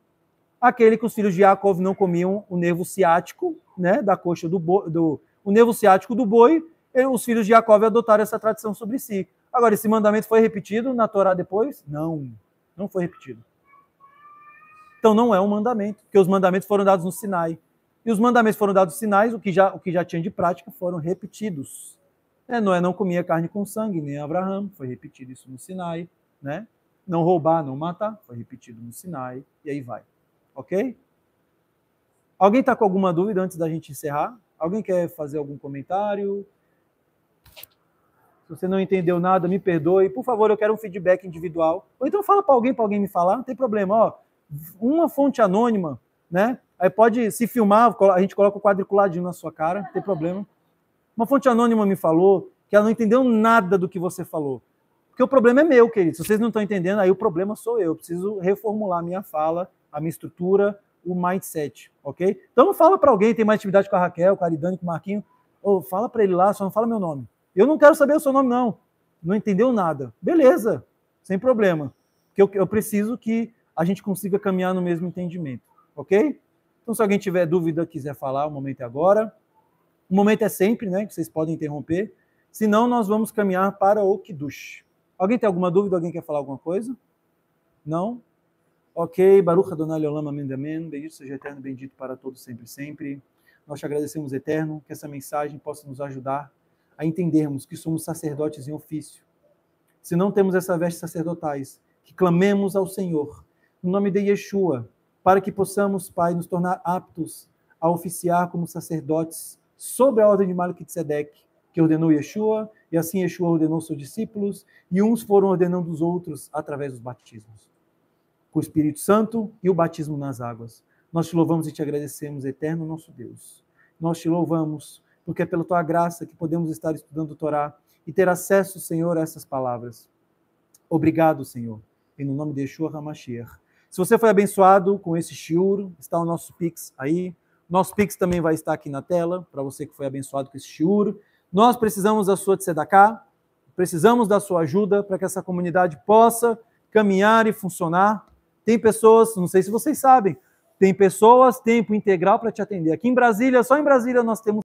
Aquele que os filhos de Yaakov não comiam o nervo ciático, né, da coxa o nervo ciático do boi, os filhos de Jacó adotaram essa tradição sobre si. Agora, esse mandamento foi repetido na Torá depois? Não, não foi repetido. Então não é um mandamento, porque os mandamentos foram dados no Sinai. E os mandamentos foram dados no Sinai, o que já tinha de prática foram repetidos. Noé não comia carne com sangue, nem Abraão, foi repetido isso no Sinai. Né? Não roubar, não matar, foi repetido no Sinai, e aí vai. Ok? Alguém está com alguma dúvida antes da gente encerrar? Alguém quer fazer algum comentário? Se você não entendeu nada, me perdoe. Por favor, eu quero um feedback individual. Ou então fala para alguém me falar, não tem problema. Ó, uma fonte anônima, né? Aí pode se filmar, a gente coloca o quadriculadinho na sua cara, não tem problema. Uma fonte anônima me falou que ela não entendeu nada do que você falou. Porque o problema é meu, querido. Se vocês não estão entendendo, aí o problema sou eu. Eu preciso reformular a minha fala, a minha estrutura, o mindset, ok? Então fala para alguém, tem mais intimidade com a Raquel, com a Aridane, com o Marquinho, ou fala para ele lá, só não fala meu nome. Eu não quero saber o seu nome, não. Não entendeu nada. Beleza, sem problema. Porque eu preciso que a gente consiga caminhar no mesmo entendimento, ok? Então, se alguém tiver dúvida, quiser falar, o momento é agora. O momento é sempre, né, que vocês podem interromper. Senão, nós vamos caminhar para o Kiddush. Alguém tem alguma dúvida? Alguém quer falar alguma coisa? Não? Ok, Baruch Adonai Leolam, amém, amém. Bendito seja eterno, bendito para todos, sempre, sempre. Nós te agradecemos, eterno, que essa mensagem possa nos ajudar a entendermos que somos sacerdotes em ofício. Se não temos essa veste sacerdotais, que clamemos ao Senhor, no nome de Yeshua, para que possamos, Pai, nos tornar aptos a oficiar como sacerdotes sob a ordem de Melquisedeque, que ordenou Yeshua, e assim Yeshua ordenou seus discípulos, e uns foram ordenando os outros através dos batismos. Com o Espírito Santo e o batismo nas águas. Nós te louvamos e te agradecemos, eterno nosso Deus. Nós te louvamos, porque é pela tua graça que podemos estar estudando o Torá e ter acesso, Senhor, a essas palavras. Obrigado, Senhor, em nome de Yeshua HaMashiach. Se você foi abençoado com esse shiur, está o nosso Pix aí. Nosso Pix também vai estar aqui na tela, para você que foi abençoado com esse shiur. Nós precisamos da sua tzedakah, precisamos da sua ajuda para que essa comunidade possa caminhar e funcionar. Tem pessoas, não sei se vocês sabem, tem pessoas tempo integral para te atender. Aqui em Brasília, só em Brasília nós temos